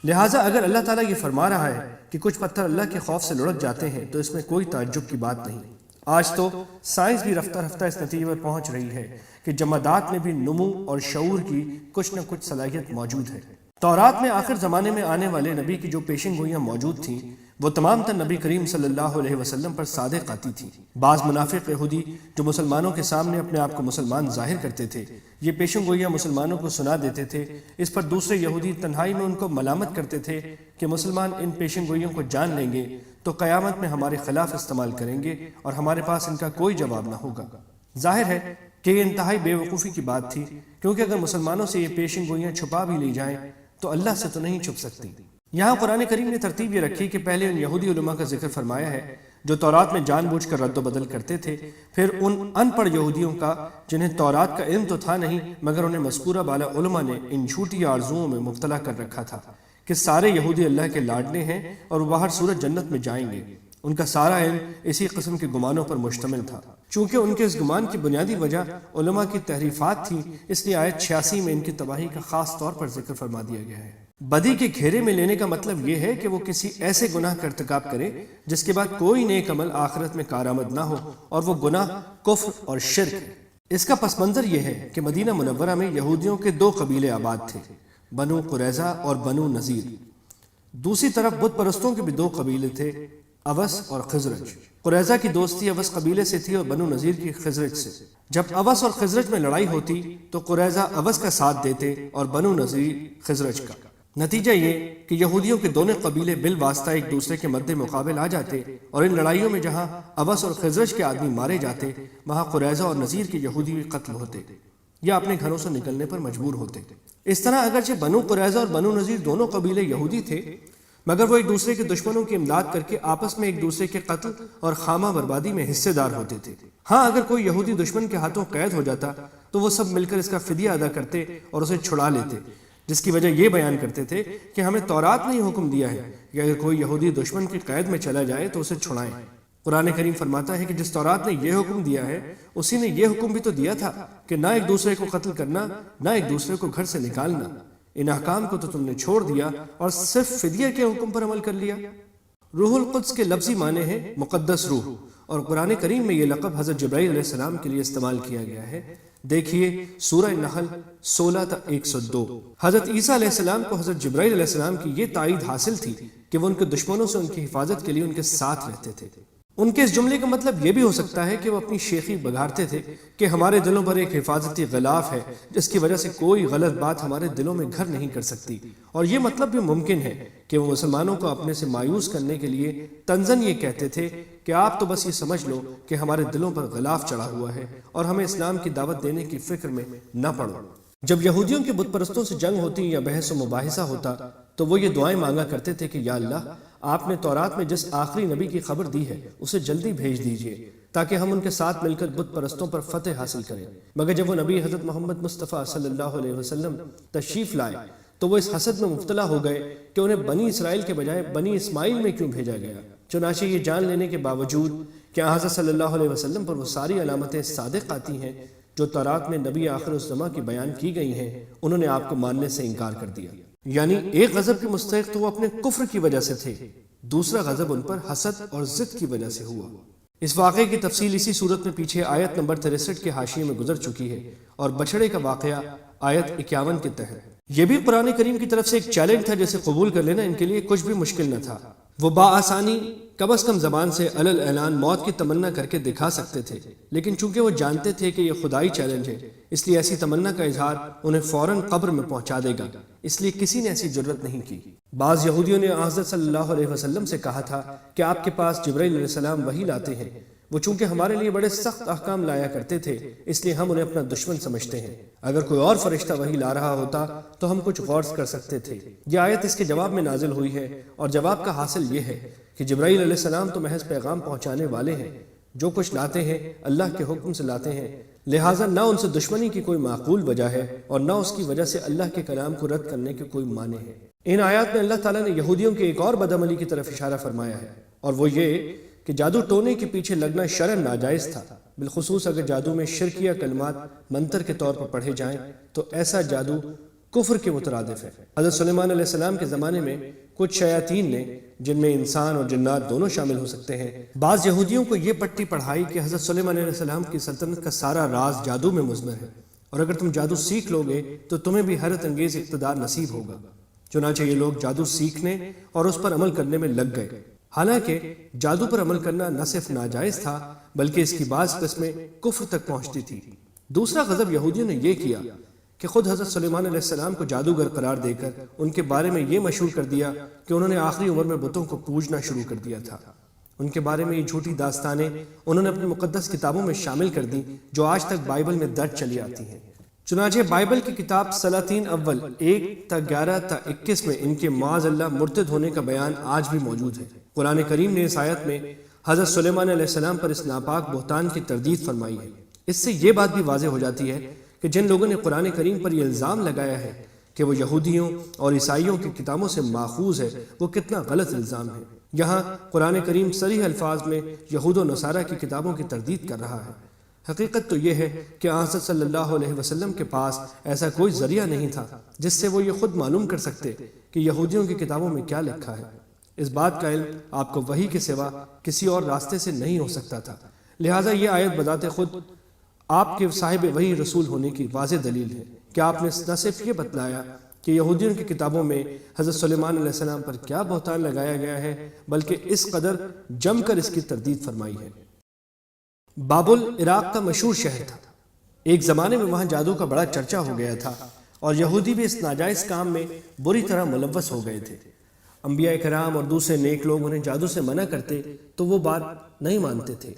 لہٰذا اگر اللہ تعالیٰ یہ فرما رہا ہے کہ کچھ پتھر اللہ کے خوف سے لڑک جاتے ہیں تو اس میں کوئی تعجب کی بات نہیں۔ آج تو سائنس بھی رفتہ رفتہ اس نتیجے پر پہنچ رہی ہے کہ جمادات میں بھی نمو اور شعور کی کچھ نہ کچھ صلاحیت موجود ہے۔ تورات میں آخر زمانے میں آنے والے نبی کی جو پیشن گوئیاں موجود تھیں وہ تمام تر نبی کریم صلی اللہ علیہ وسلم پر صادق آتی تھیں۔ بعض منافق یہودی جو مسلمانوں کے سامنے اپنے آپ کو مسلمان ظاہر کرتے تھے یہ پیشن گوئیاں مسلمانوں کو سنا دیتے تھے، اس پر دوسرے یہودی تنہائی میں ان کو ملامت کرتے تھے کہ مسلمان ان پیشن گوئیوں کو جان لیں گے تو قیامت میں ہمارے خلاف استعمال کریں گے اور ہمارے پاس ان کا کوئی جواب نہ ہوگا۔ ظاہر ہے کہ یہ انتہائی بے وقوفی کی بات تھی، کیونکہ اگر مسلمانوں سے یہ پیشن گوئیاں چھپا بھی لی جائیں تو اللہ سے تو نہیں چھپ سکتی۔ یہاں قرآن کریم نے ترتیب یہ رکھی کہ پہلے ان یہودی علماء کا ذکر فرمایا ہے جو تورات میں جان بوجھ کر رد و بدل کرتے تھے، پھر ان ان پڑھ یہودیوں کا جنہیں تورات کا علم تو تھا نہیں مگر انہیں مذکورہ بالا علماء نے ان جھوٹی آرزوؤں میں مبتلا کر رکھا تھا کہ سارے یہودی اللہ کے لاڈلے ہیں اور وہ باہر صورت جنت میں جائیں گے، ان کا سارا علم اسی قسم کے گمانوں پر مشتمل تھا۔ چونکہ ان کے اس گمان کی بنیادی وجہ علماء کی تحریفات تھی، اس لیے آیت 86 میں ان کی تباہی کا خاص طور پر ذکر فرما دیا گیا ہے۔ بدی کے گھیرے میں لینے کا مطلب یہ ہے کہ وہ کسی ایسے گناہ کا ارتکاب کرے جس کے بعد کوئی نیک عمل آخرت میں کارآمد نہ ہو، اور وہ گناہ کفر اور شرک ہے۔ اس کا پس منظر یہ ہے کہ مدینہ منورہ میں یہودیوں کے 2 قبیلے آباد تھے، بنو قریظہ اور بنو نذیر۔ دوسری طرف بت پرستوں کے بھی 2 قبیلے تھے، اوس اور خزرج۔ قریظہ کی دوستی اوس قبیلے سے تھی اور بنو نذیر کی خزرج سے۔ جب اوس اور خزرج میں لڑائی ہوتی تو قریظہ اوس کا ساتھ دیتے اور بنو نذیر خزرج کا۔ نتیجہ یہ کہ یہودیوں کے دونوں قبیلے بالواسطہ ایک دوسرے کے مد مقابل آ جاتے، اور ان لڑائیوں میں جہاں اوس اور خزرج کے آدمی مارے جاتے، وہاں قریظہ اور نذیر کے یہودی بھی قتل ہوتے یا اپنے گھروں سے نکلنے پر مجبور ہوتے۔ اس طرح اگرچہ بنو قریظہ اور بنو نذیر دونوں قبیلے یہودی تھے، مگر وہ ایک دوسرے کے دشمنوں کی امداد کر کے آپس میں ایک دوسرے کے قتل اور خامہ بربادی میں حصے دار ہوتے تھے۔ ہاں، اگر کوئی یہودی دشمن کے ہاتھوں قید ہو جاتا تو وہ سب مل کر اس کا فدیہ ادا کرتے اور اسے چھڑا لیتے، جس کی وجہ یہ بیان کرتے تھے کہ ہمیں تورات نے حکم دیا ہے کہ اگر کوئی یہودی دشمن کی قید میں چلا جائے تو اسے چھڑائیں۔ قرآن کریم فرماتا ہے کہ جس تورات نے یہ حکم دیا ہے، اسی نے یہ حکم بھی تو دیا تھا کہ نہ ایک دوسرے کو قتل کرنا، نہ ایک دوسرے کو گھر سے نکالنا۔ ان احکام کو تو تم نے چھوڑ دیا اور صرف فدیہ کے حکم پر عمل کر لیا۔ روح القدس کے لفظی معنی ہے مقدس روح، اور قرآن کریم میں یہ لقب حضرت جبرائیل علیہ السلام کے لیے استعمال کیا گیا ہے۔ دیکھیے سورہ نحل 16 تا 102۔ حضرت عیسیٰ علیہ السلام کو حضرت جبرائیل علیہ السلام کی یہ تائید حاصل تھی کہ وہ ان کے دشمنوں سے ان کی حفاظت کے لیے ان کے ساتھ رہتے تھے۔ ان کے اس جملے کا مطلب یہ بھی ہو سکتا ہے کہ وہ اپنی شیخی بگھارتے تھے کہ ہمارے دلوں پر ایک حفاظتی غلاف ہے جس کی وجہ سے کوئی غلط بات ہمارے دلوں میں گھر نہیں کر سکتی، اور یہ مطلب بھی ممکن ہے کہ وہ مسلمانوں کو اپنے سے مایوس کرنے کے لیے طنزاً یہ کہتے تھے کہ آپ تو بس یہ سمجھ لو کہ ہمارے دلوں پر غلاف چڑھا ہوا ہے اور ہمیں اسلام کی دعوت دینے کی فکر میں نہ پڑو۔ جب یہودیوں کے بت پرستوں سے جنگ ہوتی یا بحث و مباحثہ ہوتا تو وہ یہ دعائیں مانگا کرتے تھے کہ یا اللہ، آپ نے تورات میں جس آخری نبی کی خبر دی ہے اسے جلدی بھیج دیجئے تاکہ ہم ان کے ساتھ مل کر بت پرستوں پر فتح حاصل کریں۔ مگر جب وہ نبی حضرت محمد مصطفیٰ صلی اللہ علیہ وسلم تشریف لائے تو وہ اس حسد میں مبتلا ہو گئے کہ انہیں بنی اسرائیل کے بجائے بنی اسماعیل میں کیوں بھیجا گیا۔ چنانچہ یہ جان لینے کے باوجود کہ حضرت صلی اللہ علیہ وسلم پر وہ ساری علامتیں صادق آتی ہیں جو تورات میں نبی آخر الزماں کی بیان کی گئی ہیں، انہوں نے آپ کو ماننے سے انکار کر دیا۔ یعنی ایک غضب کے مستحق تو وہ اپنے کفر کی وجہ سے تھے، دوسرا غضب ان پر حسد اور ضد کی وجہ سے ہوا۔ اس واقعے کی تفصیل اسی صورت میں پیچھے آیت نمبر 63 کے حاشیے میں گزر چکی ہے، اور بچڑے کا واقعہ آیت 51 کے تحت۔ یہ بھی قرآن کریم کی طرف سے ایک چیلنج تھا جسے قبول کر لینا ان کے لیے کچھ بھی مشکل نہ تھا۔ وہ بآسانی کم از کم زبان سے علل اعلان موت کی تمنا کر کے دکھا سکتے تھے، لیکن چونکہ وہ جانتے تھے کہ یہ خدائی چیلنج ہے، اس لیے ایسی تمنا کا اظہار انہیں فوراً قبر میں پہنچا دے گا، اس لیے کسی نے ایسی جرت نہیں کی۔ بعض یہودیوں نے حضرت صلی اللہ علیہ وسلم سے کہا تھا کہ آپ کے پاس جبرائیل علیہ السلام وحی لاتے ہیں، وہ چونکہ ہمارے لیے بڑے سخت احکام لایا کرتے تھے اس لیے ہم انہیں اپنا دشمن سمجھتے ہیں، اگر کوئی اور فرشتہ وحی لا رہا ہوتا تو ہم کچھ غور کر سکتے تھے۔ یہ آیت اس کے جواب میں نازل ہوئی ہے، اور جواب کا حاصل یہ ہے کہ جبرائیل علیہ السلام تو محض پیغام پہنچانے والے ہیں، جو کچھ لاتے ہیں اللہ کے حکم سے لاتے ہیں، لہٰذا نہ ان سے دشمنی کی کوئی معقول وجہ ہے اور نہ اس کی وجہ سے اللہ کے کلام کو رد کرنے کے کوئی معنی ہے۔ ان آیات میں اللہ تعالیٰ نے یہودیوں کے ایک اور بدعملی کی طرف اشارہ فرمایا ہے، اور وہ یہ کہ جادو ٹونے کے پیچھے لگنا شرعاً ناجائز تھا، بالخصوص اگر جادو میں شرکیہ کلمات منتر کے طور پر پڑھے جائیں تو ایسا جادو کفر کے مترادف ہے۔ حضرت سلیمان علیہ السلام کے زمانے میں کچھ شیاطین نے، جن میں انسان اور جنات دونوں شامل ہو سکتے ہیں، بعض یہودیوں کو یہ پٹی پڑھائی کہ حضرت سلیمان علیہ السلام کی سلطنت کا سارا راز جادو میں مضمر ہے، اور اگر تم جادو سیکھ لو گے تو تمہیں بھی حیرت انگیز اقتدار نصیب ہوگا۔ چنانچہ یہ لوگ جادو سیکھنے اور اس پر عمل کرنے میں لگ گئے، حالانکہ جادو پر عمل کرنا نہ صرف ناجائز تھا بلکہ اس کی بعض قسمیں کفر تک پہنچتی تھی۔ دوسرا غضب یہودیوں نے یہ کیا کہ خود حضرت سلیمان علیہ السلام کو جادوگر قرار دے کر ان کے بارے میں یہ مشہور کر دیا کہ انہوں نے آخری عمر میں بتوں کو پوجنا شروع کر دیا تھا۔ ان کے بارے میں یہ جھوٹی داستانیں انہوں نے اپنی مقدس کتابوں میں شامل کر دیں جو آج تک بائبل میں درج چلی آتی ہیں۔ چنانچہ بائبل کی کتاب سلاطین اول 1 تا 11 تا 21 میں ان کے معاذ اللہ مرتد ہونے کا بیان آج بھی موجود ہے۔ قرآن کریم نے اس آیت میں حضرت سلیمان علیہ السلام پر اس ناپاک بہتان کی تردید فرمائی ہے۔ اس سے یہ بات بھی واضح ہو جاتی ہے کہ جن لوگوں نے قرآن کریم پر یہ الزام لگایا ہے کہ وہ یہودیوں اور عیسائیوں کی کتابوں سے ماخوذ ہے، وہ کتنا غلط الزام ہے۔ یہاں قرآن کریم صریح الفاظ میں یہود و نصارہ کی کتابوں کی تردید کر رہا ہے۔ حقیقت تو یہ ہے کہ حضرت صلی اللہ علیہ وسلم کے پاس ایسا کوئی ذریعہ نہیں تھا جس سے وہ یہ خود معلوم کر سکتے کہ یہودیوں کی کتابوں میں کیا لکھا ہے۔ اس بات کا علم آپ کو وحی کے سوا کسی اور راستے سے نہیں ہو سکتا تھا، لہٰذا یہ آیت بذات خود آپ کے صاحب وحی رسول ہونے کی واضح دلیل ہے کہ آپ نے نہ صرف یہ بتلایا کہ یہودیوں کی کتابوں میں حضرت سلیمان علیہ السلام پر کیا بہتان لگایا گیا ہے، بلکہ اس قدر جم کر اس کی تردید فرمائی ہے۔ بابل عراق کا مشہور شہر تھا۔ ایک زمانے میں وہاں جادو کا بڑا چرچا ہو گیا تھا اور یہودی بھی اس ناجائز کام میں بری طرح ملوث ہو گئے تھے۔ انبیاء کرام اور دوسرے نیک لوگ انہیں جادو سے منع کرتے تو وہ بات نہیں مانتے تھے۔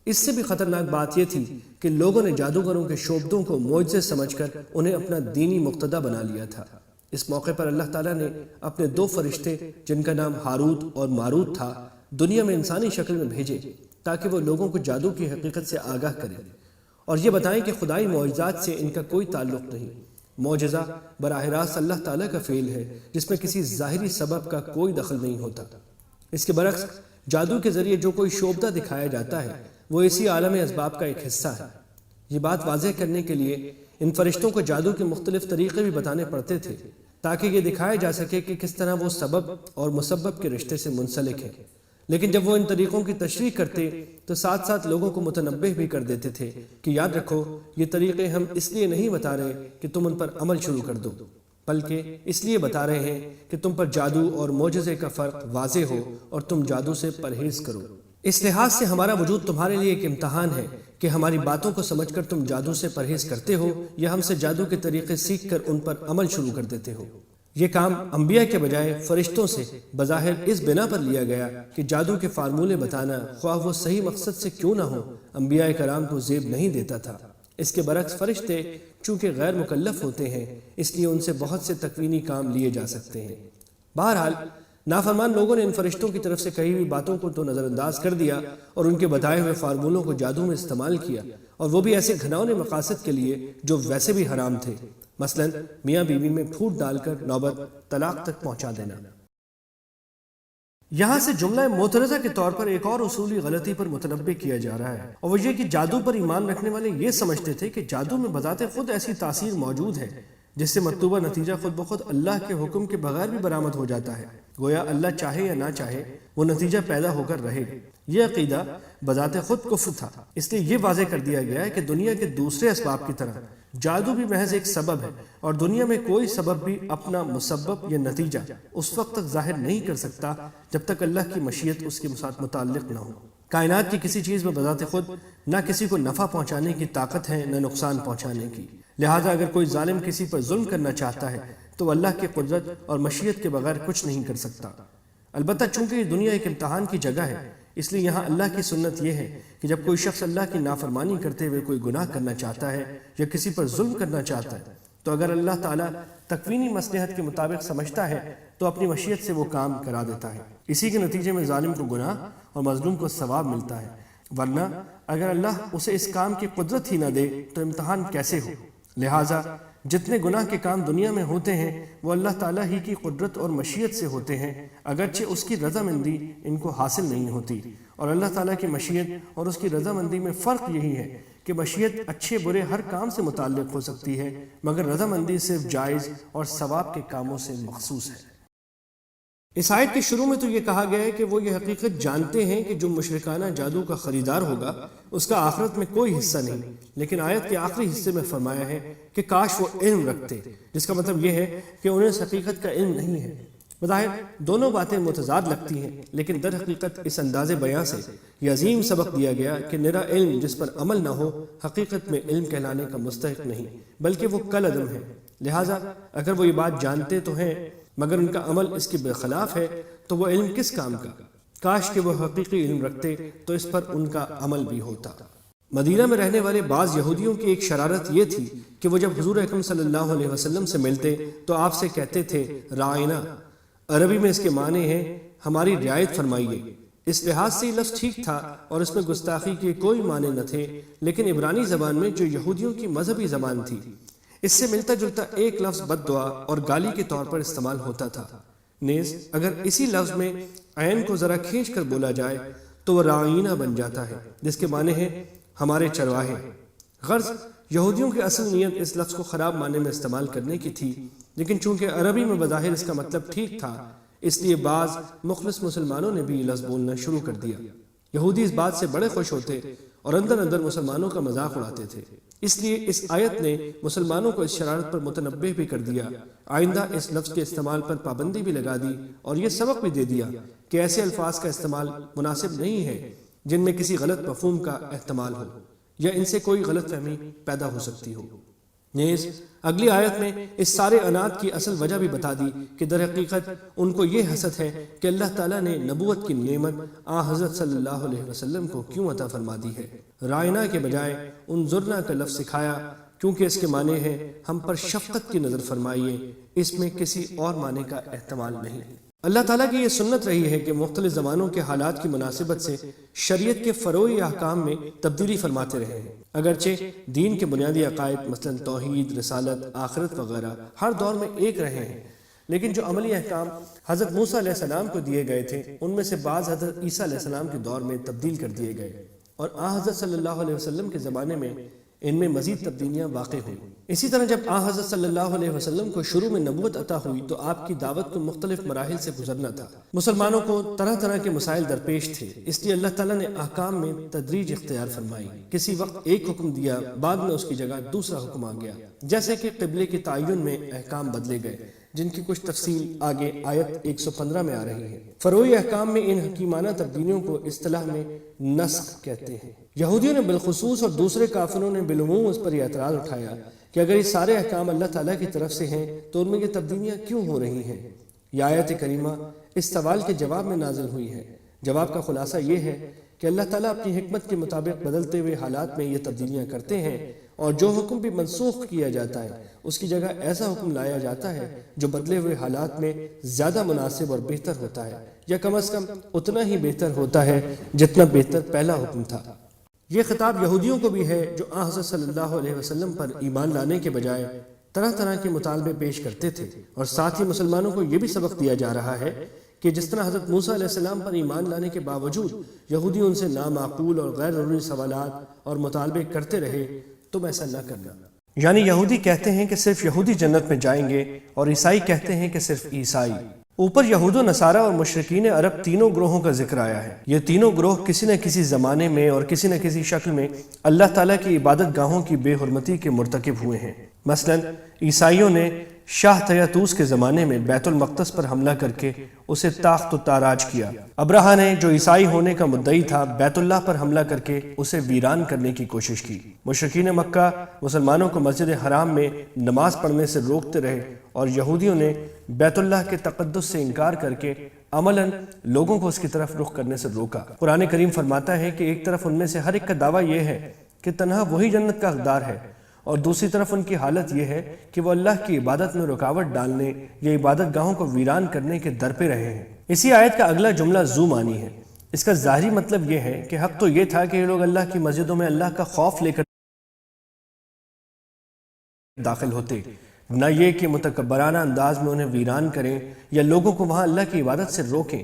اس سے بھی خطرناک بات یہ تھی کہ لوگوں نے جادوگروں کے شعبدوں کو معجزے سمجھ کر انہیں اپنا دینی مقتدی بنا لیا تھا۔ اس موقع پر اللہ تعالیٰ نے اپنے دو فرشتے جن کا نام ہاروت اور ماروت تھا دنیا میں انسانی شکل میں بھیجے تاکہ وہ لوگوں کو جادو کی حقیقت سے آگاہ کریں اور یہ بتائیں کہ خدائی معجزات سے ان کا کوئی تعلق نہیں۔ معجزہ براہ راست اللہ تعالیٰ کا فعل ہے جس میں کسی ظاہری سبب کا کوئی دخل نہیں ہوتا۔ اس کے برعکس جادو کے ذریعے جو کوئی شعبدہ دکھایا جاتا ہے وہ اسی عالم اسباب کا ایک حصہ ہے۔ یہ بات واضح کرنے کے لیے ان فرشتوں کو جادو کے مختلف طریقے بھی بتانے پڑتے تھے تاکہ یہ دکھایا جا سکے کہ کس طرح وہ سبب اور مسبب کے رشتے سے منسلک ہے۔ لیکن جب وہ ان طریقوں کی تشریح کرتے تو ساتھ ساتھ لوگوں کو متنبہ بھی کر دیتے تھے کہ یاد رکھو یہ طریقے ہم اس لیے نہیں بتا رہے کہ تم ان پر عمل شروع کر دو، بلکہ اس لیے بتا رہے ہیں کہ تم پر جادو اور معجزے کا فرق واضح ہو اور تم جادو سے پرہیز کرو۔ اس لحاظ سے ہمارا وجود تمہارے لیے ایک امتحان ہے کہ ہماری باتوں کو سمجھ کر تم جادو سے پرہیز کرتے ہو یا ہم سے جادو کے طریقے سیکھ کر ان پر عمل شروع کر دیتے ہو۔ یہ کام انبیاء کے بجائے فرشتوں سے بظاہر اس بنا پر لیا گیا کہ جادو کے فارمولے بتانا خواہ وہ صحیح مقصد سے کیوں نہ ہو انبیاء کرام کو زیب نہیں دیتا تھا۔ اس کے برعکس فرشتے چونکہ غیر مکلف ہوتے ہیں اس لیے ان سے بہت سے تکوینی کام لیے جا سکتے ہیں۔ بہرحال نافرمان لوگوں نے ان فرشتوں کی طرف سے کہی ہوئی باتوں کو تو نظر انداز کر دیا اور ان کے بتائے ہوئے فارمولوں کو جادو میں استعمال کیا، اور وہ بھی ایسے گھناؤنے مقاصد کے لیے جو ویسے بھی حرام تھے، مثلا میاں بیوی میں پھوٹ ڈال کر نوبت طلاق تک پہنچا دینا۔ یہاں سے جملہ معترضہ کے طور پر ایک اور اصولی غلطی پر متنبہ کیا جا رہا ہے، اور وہ یہ کہ جادو پر ایمان رکھنے والے یہ سمجھتے تھے کہ جادو میں بذات خود ایسی تاثیر موجود ہے جس سے مطلوبہ نتیجہ خود بخود اللہ کے حکم کے بغیر بھی برآمد ہو جاتا ہے، گویا اللہ چاہے یا نہ چاہے وہ نتیجہ پیدا ہو کر رہے گا۔ یہ عقیدہ بذات خود کفر تھا، اس لیے یہ واضح کر دیا گیا ہے کہ دنیا کے دوسرے اسباب کی طرح جادو بھی محض ایک سبب ہے، اور دنیا میں کوئی سبب بھی اپنا مسبب یا نتیجہ اس وقت تک ظاہر نہیں کر سکتا جب تک اللہ کی مشیت اس کے ساتھ متعلق نہ ہو۔ کائنات کی کسی چیز میں بذات خود نہ کسی کو نفع پہنچانے کی طاقت ہے نہ نقصان پہنچانے کی، لہٰذا اگر کوئی ظالم کسی پر ظلم کرنا چاہتا ہے تو اللہ کی قدرت اور مشیت کے بغیر کچھ نہیں کر سکتا۔ البتہ چونکہ یہ دنیا ایک امتحان کی جگہ ہے، اس لیے یہاں اللہ کی سنت یہ ہے کہ جب کوئی شخص اللہ کی نافرمانی کرتے ہوئے کوئی گناہ کرنا چاہتا ہے یا کسی پر ظلم کرنا چاہتا ہے تو اگر اللہ تعالیٰ تکوینی مصلحت کے مطابق سمجھتا ہے تو اپنی مشیت سے وہ کام کرا دیتا ہے۔ اسی کے نتیجے میں ظالم کو گناہ اور مظلوم کو ثواب ملتا ہے، ورنہ اگر اللہ اسے اس کام کی قدرت ہی نہ دے تو امتحان کیسے ہو؟ لہٰذا جتنے گناہ کے کام دنیا میں ہوتے ہیں وہ اللہ تعالیٰ ہی کی قدرت اور مشیت سے ہوتے ہیں، اگرچہ اس کی رضامندی ان کو حاصل نہیں ہوتی۔ اور اللہ تعالیٰ کی مشیت اور اس کی رضامندی میں فرق یہی ہے کہ مشیت اچھے برے ہر کام سے متعلق ہو سکتی ہے، مگر رضامندی صرف جائز اور ثواب کے کاموں سے مخصوص ہے۔ اس آیت کے شروع میں تو یہ کہا گیا ہے کہ وہ یہ حقیقت جانتے ہیں کہ جو مشرکانہ جادو کا خریدار ہوگا اس کا آخرت میں کوئی حصہ نہیں، لیکن آیت کے آخری حصے میں فرمایا ہے کہ کاش وہ علم رکھتے، جس کا مطلب یہ ہے کہ انہیں اس حقیقت کا علم نہیں ہے۔ بظاہر دونوں باتیں متضاد لگتی ہیں، لیکن در حقیقت اس انداز بیان سے یہ عظیم سبق دیا گیا کہ نرا علم جس پر عمل نہ ہو حقیقت میں علم کہلانے کا مستحق نہیں، بلکہ وہ کل عدم ہے۔ لہٰذا اگر وہ یہ بات جانتے تو ہیں مگر ان کا عمل اس کے برخلاف ہے تو وہ علم کس کام کا؟ کاش کہ وہ حقیقی علم رکھتے تو اس پر ان کا عمل بھی ہوتا۔ مدینہ میں رہنے والے بعض یہودیوں کی ایک شرارت یہ تھی کہ وہ جب حضور اکرم صلی اللہ علیہ وسلم سے ملتے تو آپ سے کہتے تھے رائنا، عربی میں اس کے معنی ہیں ہماری رعایت فرمائیے۔ اس لحاظ سے یہ لفظ ٹھیک تھا اور اس میں گستاخی کے کوئی معنی نہ تھے، لیکن عبرانی زبان میں جو یہودیوں کی مذہبی زبان تھی اس سے ملتا جلتا ایک لفظ بد دعا اور گالی کے طور پر استعمال ہوتا تھا۔ نیز اگر اسی لفظ میں عین کو ذرا کھینچ کر بولا جائے تو وہ رعینہ بن جاتا ہے، جس کے معنی ہے ہمارے چرواہے۔ غرض یہودیوں کی اصل نیت اس لفظ کو خراب معنی میں استعمال کرنے کی تھی، لیکن چونکہ عربی میں بظاہر اس کا مطلب ٹھیک تھا، اس لیے بعض مخلص مسلمانوں نے بھی یہ لفظ بولنا شروع کر دیا۔ یہودی اس بات سے بڑے خوش ہوتے اور اندر اندر مسلمانوں کا مذاق اڑاتے تھے، اس لیے اس آیت نے مسلمانوں کو اس شرارت پر متنبہ بھی کر دیا، آئندہ اس لفظ کے استعمال پر پابندی بھی لگا دی اور یہ سبق بھی دے دیا کہ ایسے الفاظ کا استعمال مناسب نہیں ہے جن میں کسی غلط مفہوم کا احتمال ہو یا ان سے کوئی غلط فہمی پیدا ہو سکتی ہو۔ نیز اگلی آیت میں اس سارے انات کی اصل وجہ بھی بتا دی کہ در حقیقت ان کو یہ حسد ہے کہ اللہ تعالیٰ نے نبوت کی نعمت حضرت صلی اللہ علیہ وسلم کو کیوں عطا فرما دی ہے۔ رائنا کے بجائے انظرنا کا لفظ سکھایا کیونکہ اس کے معنی ہے ہم پر شفقت کی نظر فرمائیے، اس میں کسی اور معنی کا احتمال نہیں۔ اللہ تعالیٰ کی یہ سنت رہی ہے کہ مختلف زمانوں کے حالات کی مناسبت سے شریعت کے فروعی احکام میں تبدیلی فرماتے رہے ہیں۔ اگرچہ دین کے بنیادی عقائد مثلا توحید، رسالت، آخرت وغیرہ ہر دور میں ایک رہے ہیں، لیکن جو عملی احکام حضرت موسیٰ علیہ السلام کو دیے گئے تھے ان میں سے بعض حضرت عیسیٰ علیہ السلام کے دور میں تبدیل کر دیے گئے اور حضرت صلی اللہ علیہ وسلم کے زمانے میں ان میں مزید تبدیلیاں واقع ہوئیں۔ اسی طرح جب حضرت صلی اللہ علیہ وسلم کو شروع میں نبوت عطا ہوئی تو آپ کی دعوت کو مختلف مراحل سے گزرنا تھا۔ مسلمانوں کو طرح طرح کے مسائل درپیش تھے، اس لیے اللہ تعالیٰ نے احکام میں تدریج اختیار فرمائی۔ کسی وقت ایک حکم دیا، بعد میں اس کی جگہ دوسرا حکم آ گیا، جیسے کہ قبلے کے تعین میں احکام بدلے گئے، جن کی کچھ تفصیل آگے آیت 115 میں آ رہی ہے۔ فروعی احکام میں ان حکیمانہ تبدیلیوں کو اصطلاح میں نسخ کہتے ہیں۔ یہودیوں نے بالخصوص اور دوسرے کافروں نے بالعموم اس پر یہ اعتراض اٹھایا کہ اگر یہ سارے احکام اللہ تعالیٰ کی طرف سے ہیں تو ان میں یہ تبدیلیاں کیوں ہو رہی ہیں؟ یہ آیت کریمہ اس سوال کے جواب میں نازل ہوئی ہے۔ جواب کا خلاصہ یہ ہے کہ اللہ تعالیٰ اپنی حکمت کے مطابق بدلتے ہوئے حالات میں یہ تبدیلیاں کرتے ہیں، اور جو حکم بھی منسوخ کیا جاتا ہے اس کی جگہ ایسا حکم لایا جاتا ہے جو بدلے ہوئے حالات میں زیادہ مناسب اور بہتر ہوتا ہے، یا کم از کم اتنا ہی بہتر ہوتا ہے جتنا بہتر پہلا حکم تھا۔ یہ خطاب یہودیوں کو بھی ہے جو حضرت صلی اللہ علیہ وسلم پر ایمان لانے کے بجائے طرح طرح کے مطالبے پیش کرتے تھے، اور ساتھ ہی مسلمانوں کو یہ بھی سبق دیا جا رہا ہے کہ جس طرح حضرت موسیٰ علیہ السلام پر ایمان لانے کے باوجود یہودی ان سے نامعقول اور غیر ضروری سوالات اور مطالبے کرتے رہے، تم ایسا نہ کرنا۔ یعنی یہودی کہتے ہیں کہ صرف یہودی جنت میں جائیں گے اور عیسائی کہتے ہیں کہ صرف عیسائی۔ اوپر یہود و نصارہ اور مشرکین عرب تینوں گروہوں کا ذکر آیا ہے۔ یہ تینوں گروہ کسی نہ کسی زمانے میں اور کسی نہ کسی شکل میں اللہ تعالیٰ کی عبادت گاہوں کی بے حرمتی کے مرتکب ہوئے ہیں۔ مثلا عیسائیوں نے شاہ تیاتوس کے زمانے میں بیت المقدس پر حملہ کر کے اسے تاخت و تاراج کیا۔ ابرہہ نے جو عیسائی ہونے کا مدعی تھا بیت اللہ پر حملہ کر کے اسے ویران کرنے کی کوشش کی۔ مشرکین مکہ مسلمانوں کو مسجد حرام میں نماز پڑھنے سے روکتے رہے، اور یہودیوں نے بیت اللہ کے تقدس سے انکار کر کے عملاً لوگوں کو اس کی طرف رخ کرنے سے روکا۔ قرآن کریم فرماتا ہے کہ ایک طرف ان میں سے ہر ایک کا دعویٰ یہ ہے کہ تنہا وہی جنت کا حقدار ہے، اور دوسری طرف ان کی حالت یہ ہے کہ وہ اللہ کی عبادت میں رکاوٹ ڈالنے یا عبادت گاہوں کو ویران کرنے کے در پہ رہے ہیں۔ اسی آیت کا اگلا جملہ ذو معنی ہے۔ اس کا ظاہری مطلب یہ ہے کہ حق تو یہ تھا کہ یہ لوگ اللہ کی مسجدوں میں اللہ کا خوف لے کر داخل ہوتے، نہ یہ کہ متکبرانہ انداز میں انہیں ویران کریں یا لوگوں کو وہاں اللہ کی عبادت سے روکیں۔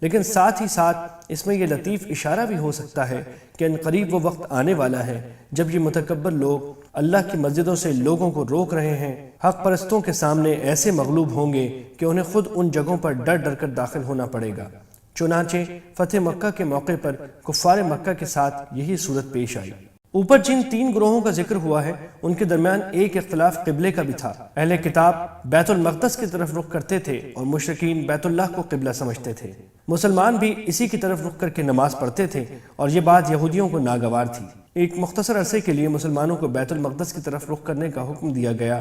لیکن ساتھ ہی ساتھ اس میں یہ لطیف اشارہ بھی ہو سکتا ہے کہ ان قریب وہ وقت آنے والا ہے جب یہ متکبر لوگ اللہ کی مسجدوں سے لوگوں کو روک رہے ہیں، حق پرستوں کے سامنے ایسے مغلوب ہوں گے کہ انہیں خود ان جگہوں پر ڈر ڈر کر داخل ہونا پڑے گا۔ چنانچہ فتح مکہ کے موقع پر کفار مکہ کے ساتھ یہی صورت پیش آئی۔ اوپر جن تین گروہوں کا ذکر ہوا ہے ان کے درمیان ایک اختلاف قبلے کا بھی تھا۔ اہل کتاب بیت المقدس کی طرف رخ کرتے تھے اور مشرکین بیت اللہ کو قبلہ سمجھتے تھے۔ مسلمان بھی اسی کی طرف رخ کر کے نماز پڑھتے تھے، اور یہ بات یہودیوں کو ناگوار تھی۔ ایک مختصر عرصے کے لیے مسلمانوں کو بیت المقدس کی طرف رخ کرنے کا حکم دیا گیا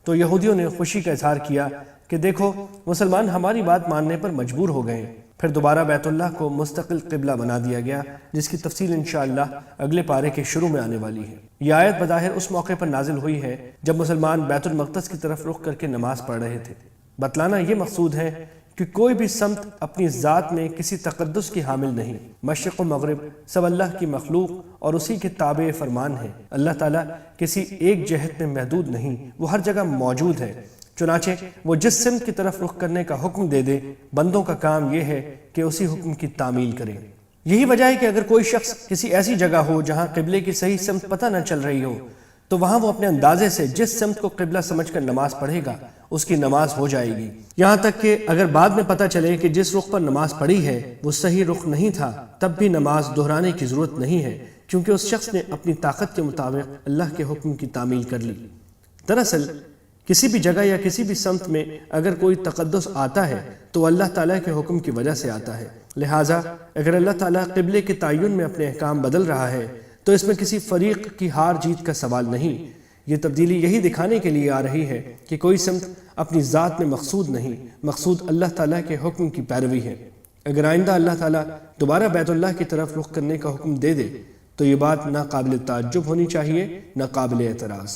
تو یہودیوں نے خوشی کا اظہار کیا کہ دیکھو مسلمان ہماری بات ماننے پر مجبور ہو گئے۔ پھر دوبارہ بیت اللہ کو مستقل قبلہ بنا دیا گیا، جس کی تفصیل انشاءاللہ اگلے پارے کے شروع میں آنے والی ہے۔ یہ آیت بظاہر اس موقع پر نازل ہوئی ہے جب مسلمان بیت المقدس کی طرف رخ کر کے نماز پڑھ رہے تھے۔ بتلانا یہ مقصود ہے کہ کوئی بھی سمت اپنی ذات میں کسی تقدس کی حامل نہیں، مشرق و مغرب سب اللہ کی مخلوق اور اسی کے تابع فرمان ہے۔ اللہ تعالیٰ کسی ایک جہت میں محدود نہیں، وہ ہر جگہ موجود ہے۔ چنانچہ وہ جس سمت کی طرف رخ کرنے کا حکم دے دے، بندوں کا کام یہ ہے کہ اسی حکم کی تعمیل کریں۔ یہی وجہ ہے کہ اگر کوئی شخص کسی ایسی جگہ ہو جہاں قبلے کی صحیح سمت پتہ نہ چل رہی ہو تو وہاں وہ اپنے اندازے سے جس سمت کو قبلہ سمجھ کر نماز پڑھے گا، اس کی نماز ہو جائے گی، یہاں تک کہ اگر بعد میں پتہ چلے کہ جس رخ پر نماز پڑھی ہے وہ صحیح رخ نہیں تھا، تب بھی نماز دہرانے کی ضرورت نہیں ہے، کیونکہ اس شخص نے اپنی طاقت کے مطابق اللہ کے حکم کی تعمیل کر لی۔ دراصل کسی بھی جگہ یا کسی بھی سمت میں اگر کوئی تقدس آتا ہے تو اللہ تعالیٰ کے حکم کی وجہ سے آتا ہے، لہٰذا اگر اللہ تعالیٰ قبلے کے تعین میں اپنے احکام بدل رہا ہے تو اس میں کسی فریق کی ہار جیت کا سوال نہیں۔ یہ تبدیلی یہی دکھانے کے لیے آ رہی ہے کہ کوئی سمت اپنی ذات میں مقصود نہیں، مقصود اللہ تعالیٰ کے حکم کی پیروی ہے۔ اگر آئندہ اللہ تعالیٰ دوبارہ بیت اللہ کی طرف رخ کرنے کا حکم دے دے تو یہ بات نہ قابل تعجب ہونی چاہیے نہ قابل اعتراض۔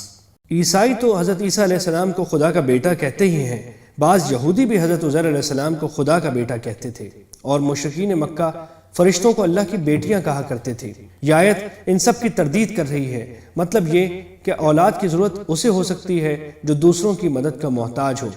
عیسائی تو حضرت عیسیٰ علیہ السلام کو خدا کا بیٹا کہتے ہی ہیں، بعض یہودی بھی حضرت عزیر علیہ السلام کو خدا کا بیٹا کہتے تھے، اور مشرکین مکہ فرشتوں کو اللہ کی بیٹیاں کہا کرتے تھے۔ یہ آیت ان سب کی تردید کر رہی ہے، مطلب یہ کہ اولاد کی ضرورت اسے ہو سکتی ہے جو دوسروں کی مدد کا محتاج ہو۔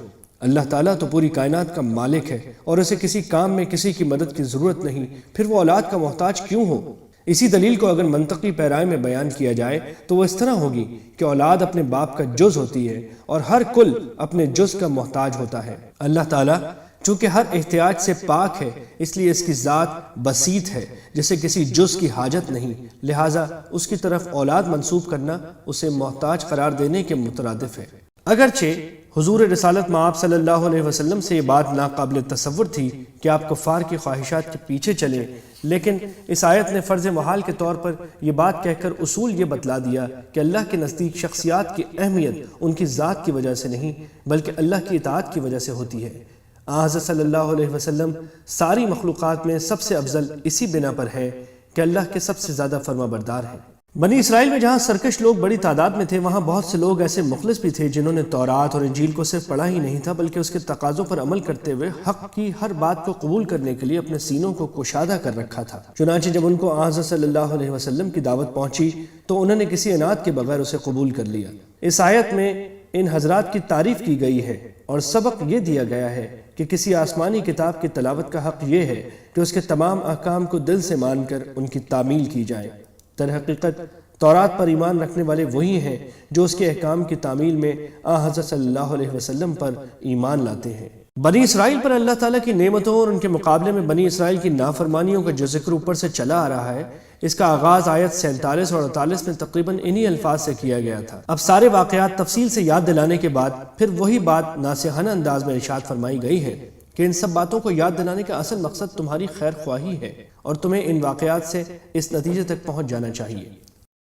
اللہ تعالیٰ تو پوری کائنات کا مالک ہے اور اسے کسی کام میں کسی کی مدد کی ضرورت نہیں، پھر وہ اولاد کا محتاج کیوں ہو؟ اسی دلیل کو اگر منطقی پیرائے میں بیان کیا جائے تو وہ اس طرح ہوگی کہ اولاد اپنے باپ کا جز ہوتی ہے اور ہر کل اپنے جز کا محتاج ہوتا ہے۔ اللہ تعالیٰ چونکہ ہر احتیاج سے پاک ہے، اس لیے اس کی ذات بسیط ہے جسے کسی جز کی حاجت نہیں، لہٰذا اس کی طرف اولاد منسوب کرنا اسے محتاج قرار دینے کے مترادف ہے۔ اگرچہ حضور رسالت مآب صلی اللہ علیہ وسلم سے یہ بات ناقابل تصور تھی کہ آپ کفار کی خواہشات کے پیچھے چلیں، لیکن اس آیت نے فرض محال کے طور پر یہ بات کہہ کر اصول یہ بتلا دیا کہ اللہ کے نزدیک شخصیات کی اہمیت ان کی ذات کی وجہ سے نہیں بلکہ اللہ کی اطاعت کی وجہ سے ہوتی ہے۔ حضرت صلی اللہ علیہ وسلم ساری مخلوقات میں سب سے افضل اسی بنا پر ہے کہ اللہ کے سب سے زیادہ فرما بردار ہیں۔ بنی اسرائیل میں جہاں سرکش لوگ بڑی تعداد میں تھے، وہاں بہت سے لوگ ایسے مخلص بھی تھے جنہوں نے تورات اور انجیل کو صرف پڑھا ہی نہیں تھا بلکہ اس کے تقاضوں پر عمل کرتے ہوئے حق کی ہر بات کو قبول کرنے کے لیے اپنے سینوں کو کشادہ کر رکھا تھا۔ چنانچہ جب ان کو حضرت صلی اللہ علیہ وسلم کی دعوت پہنچی تو انہوں نے کسی عناد کے بغیر اسے قبول کر لیا۔ اس آیت میں ان حضرات کی تعریف کی گئی ہے اور سبق یہ دیا گیا ہے کہ کسی آسمانی کتاب کی تلاوت کا حق یہ ہے کہ اس کے تمام احکام کو دل سے مان کر ان کی تعمیل کی جائے۔ در حقیقت تورات پر ایمان رکھنے والے وہی ہیں جو اس کے احکام کی تعمیل میں حضرت صلی اللہ علیہ وسلم پر ایمان لاتے ہیں۔ بنی اسرائیل پر اللہ تعالیٰ کی نعمتوں اور ان کے مقابلے میں بنی اسرائیل کی نافرمانیوں کا جو ذکر اوپر سے چلا آ رہا ہے، اس کا آغاز آیت 47 اور 48 میں تقریباً انہی الفاظ سے کیا گیا تھا۔ اب سارے واقعات تفصیل سے یاد دلانے کے بعد پھر وہی بات ناصحانہ انداز میں ارشاد فرمائی گئی ہے کہ ان سب باتوں کو یاد دلانے کا اصل مقصد تمہاری خیر خواہی ہے اور تمہیں ان واقعات سے اس نتیجے تک پہنچ جانا چاہیے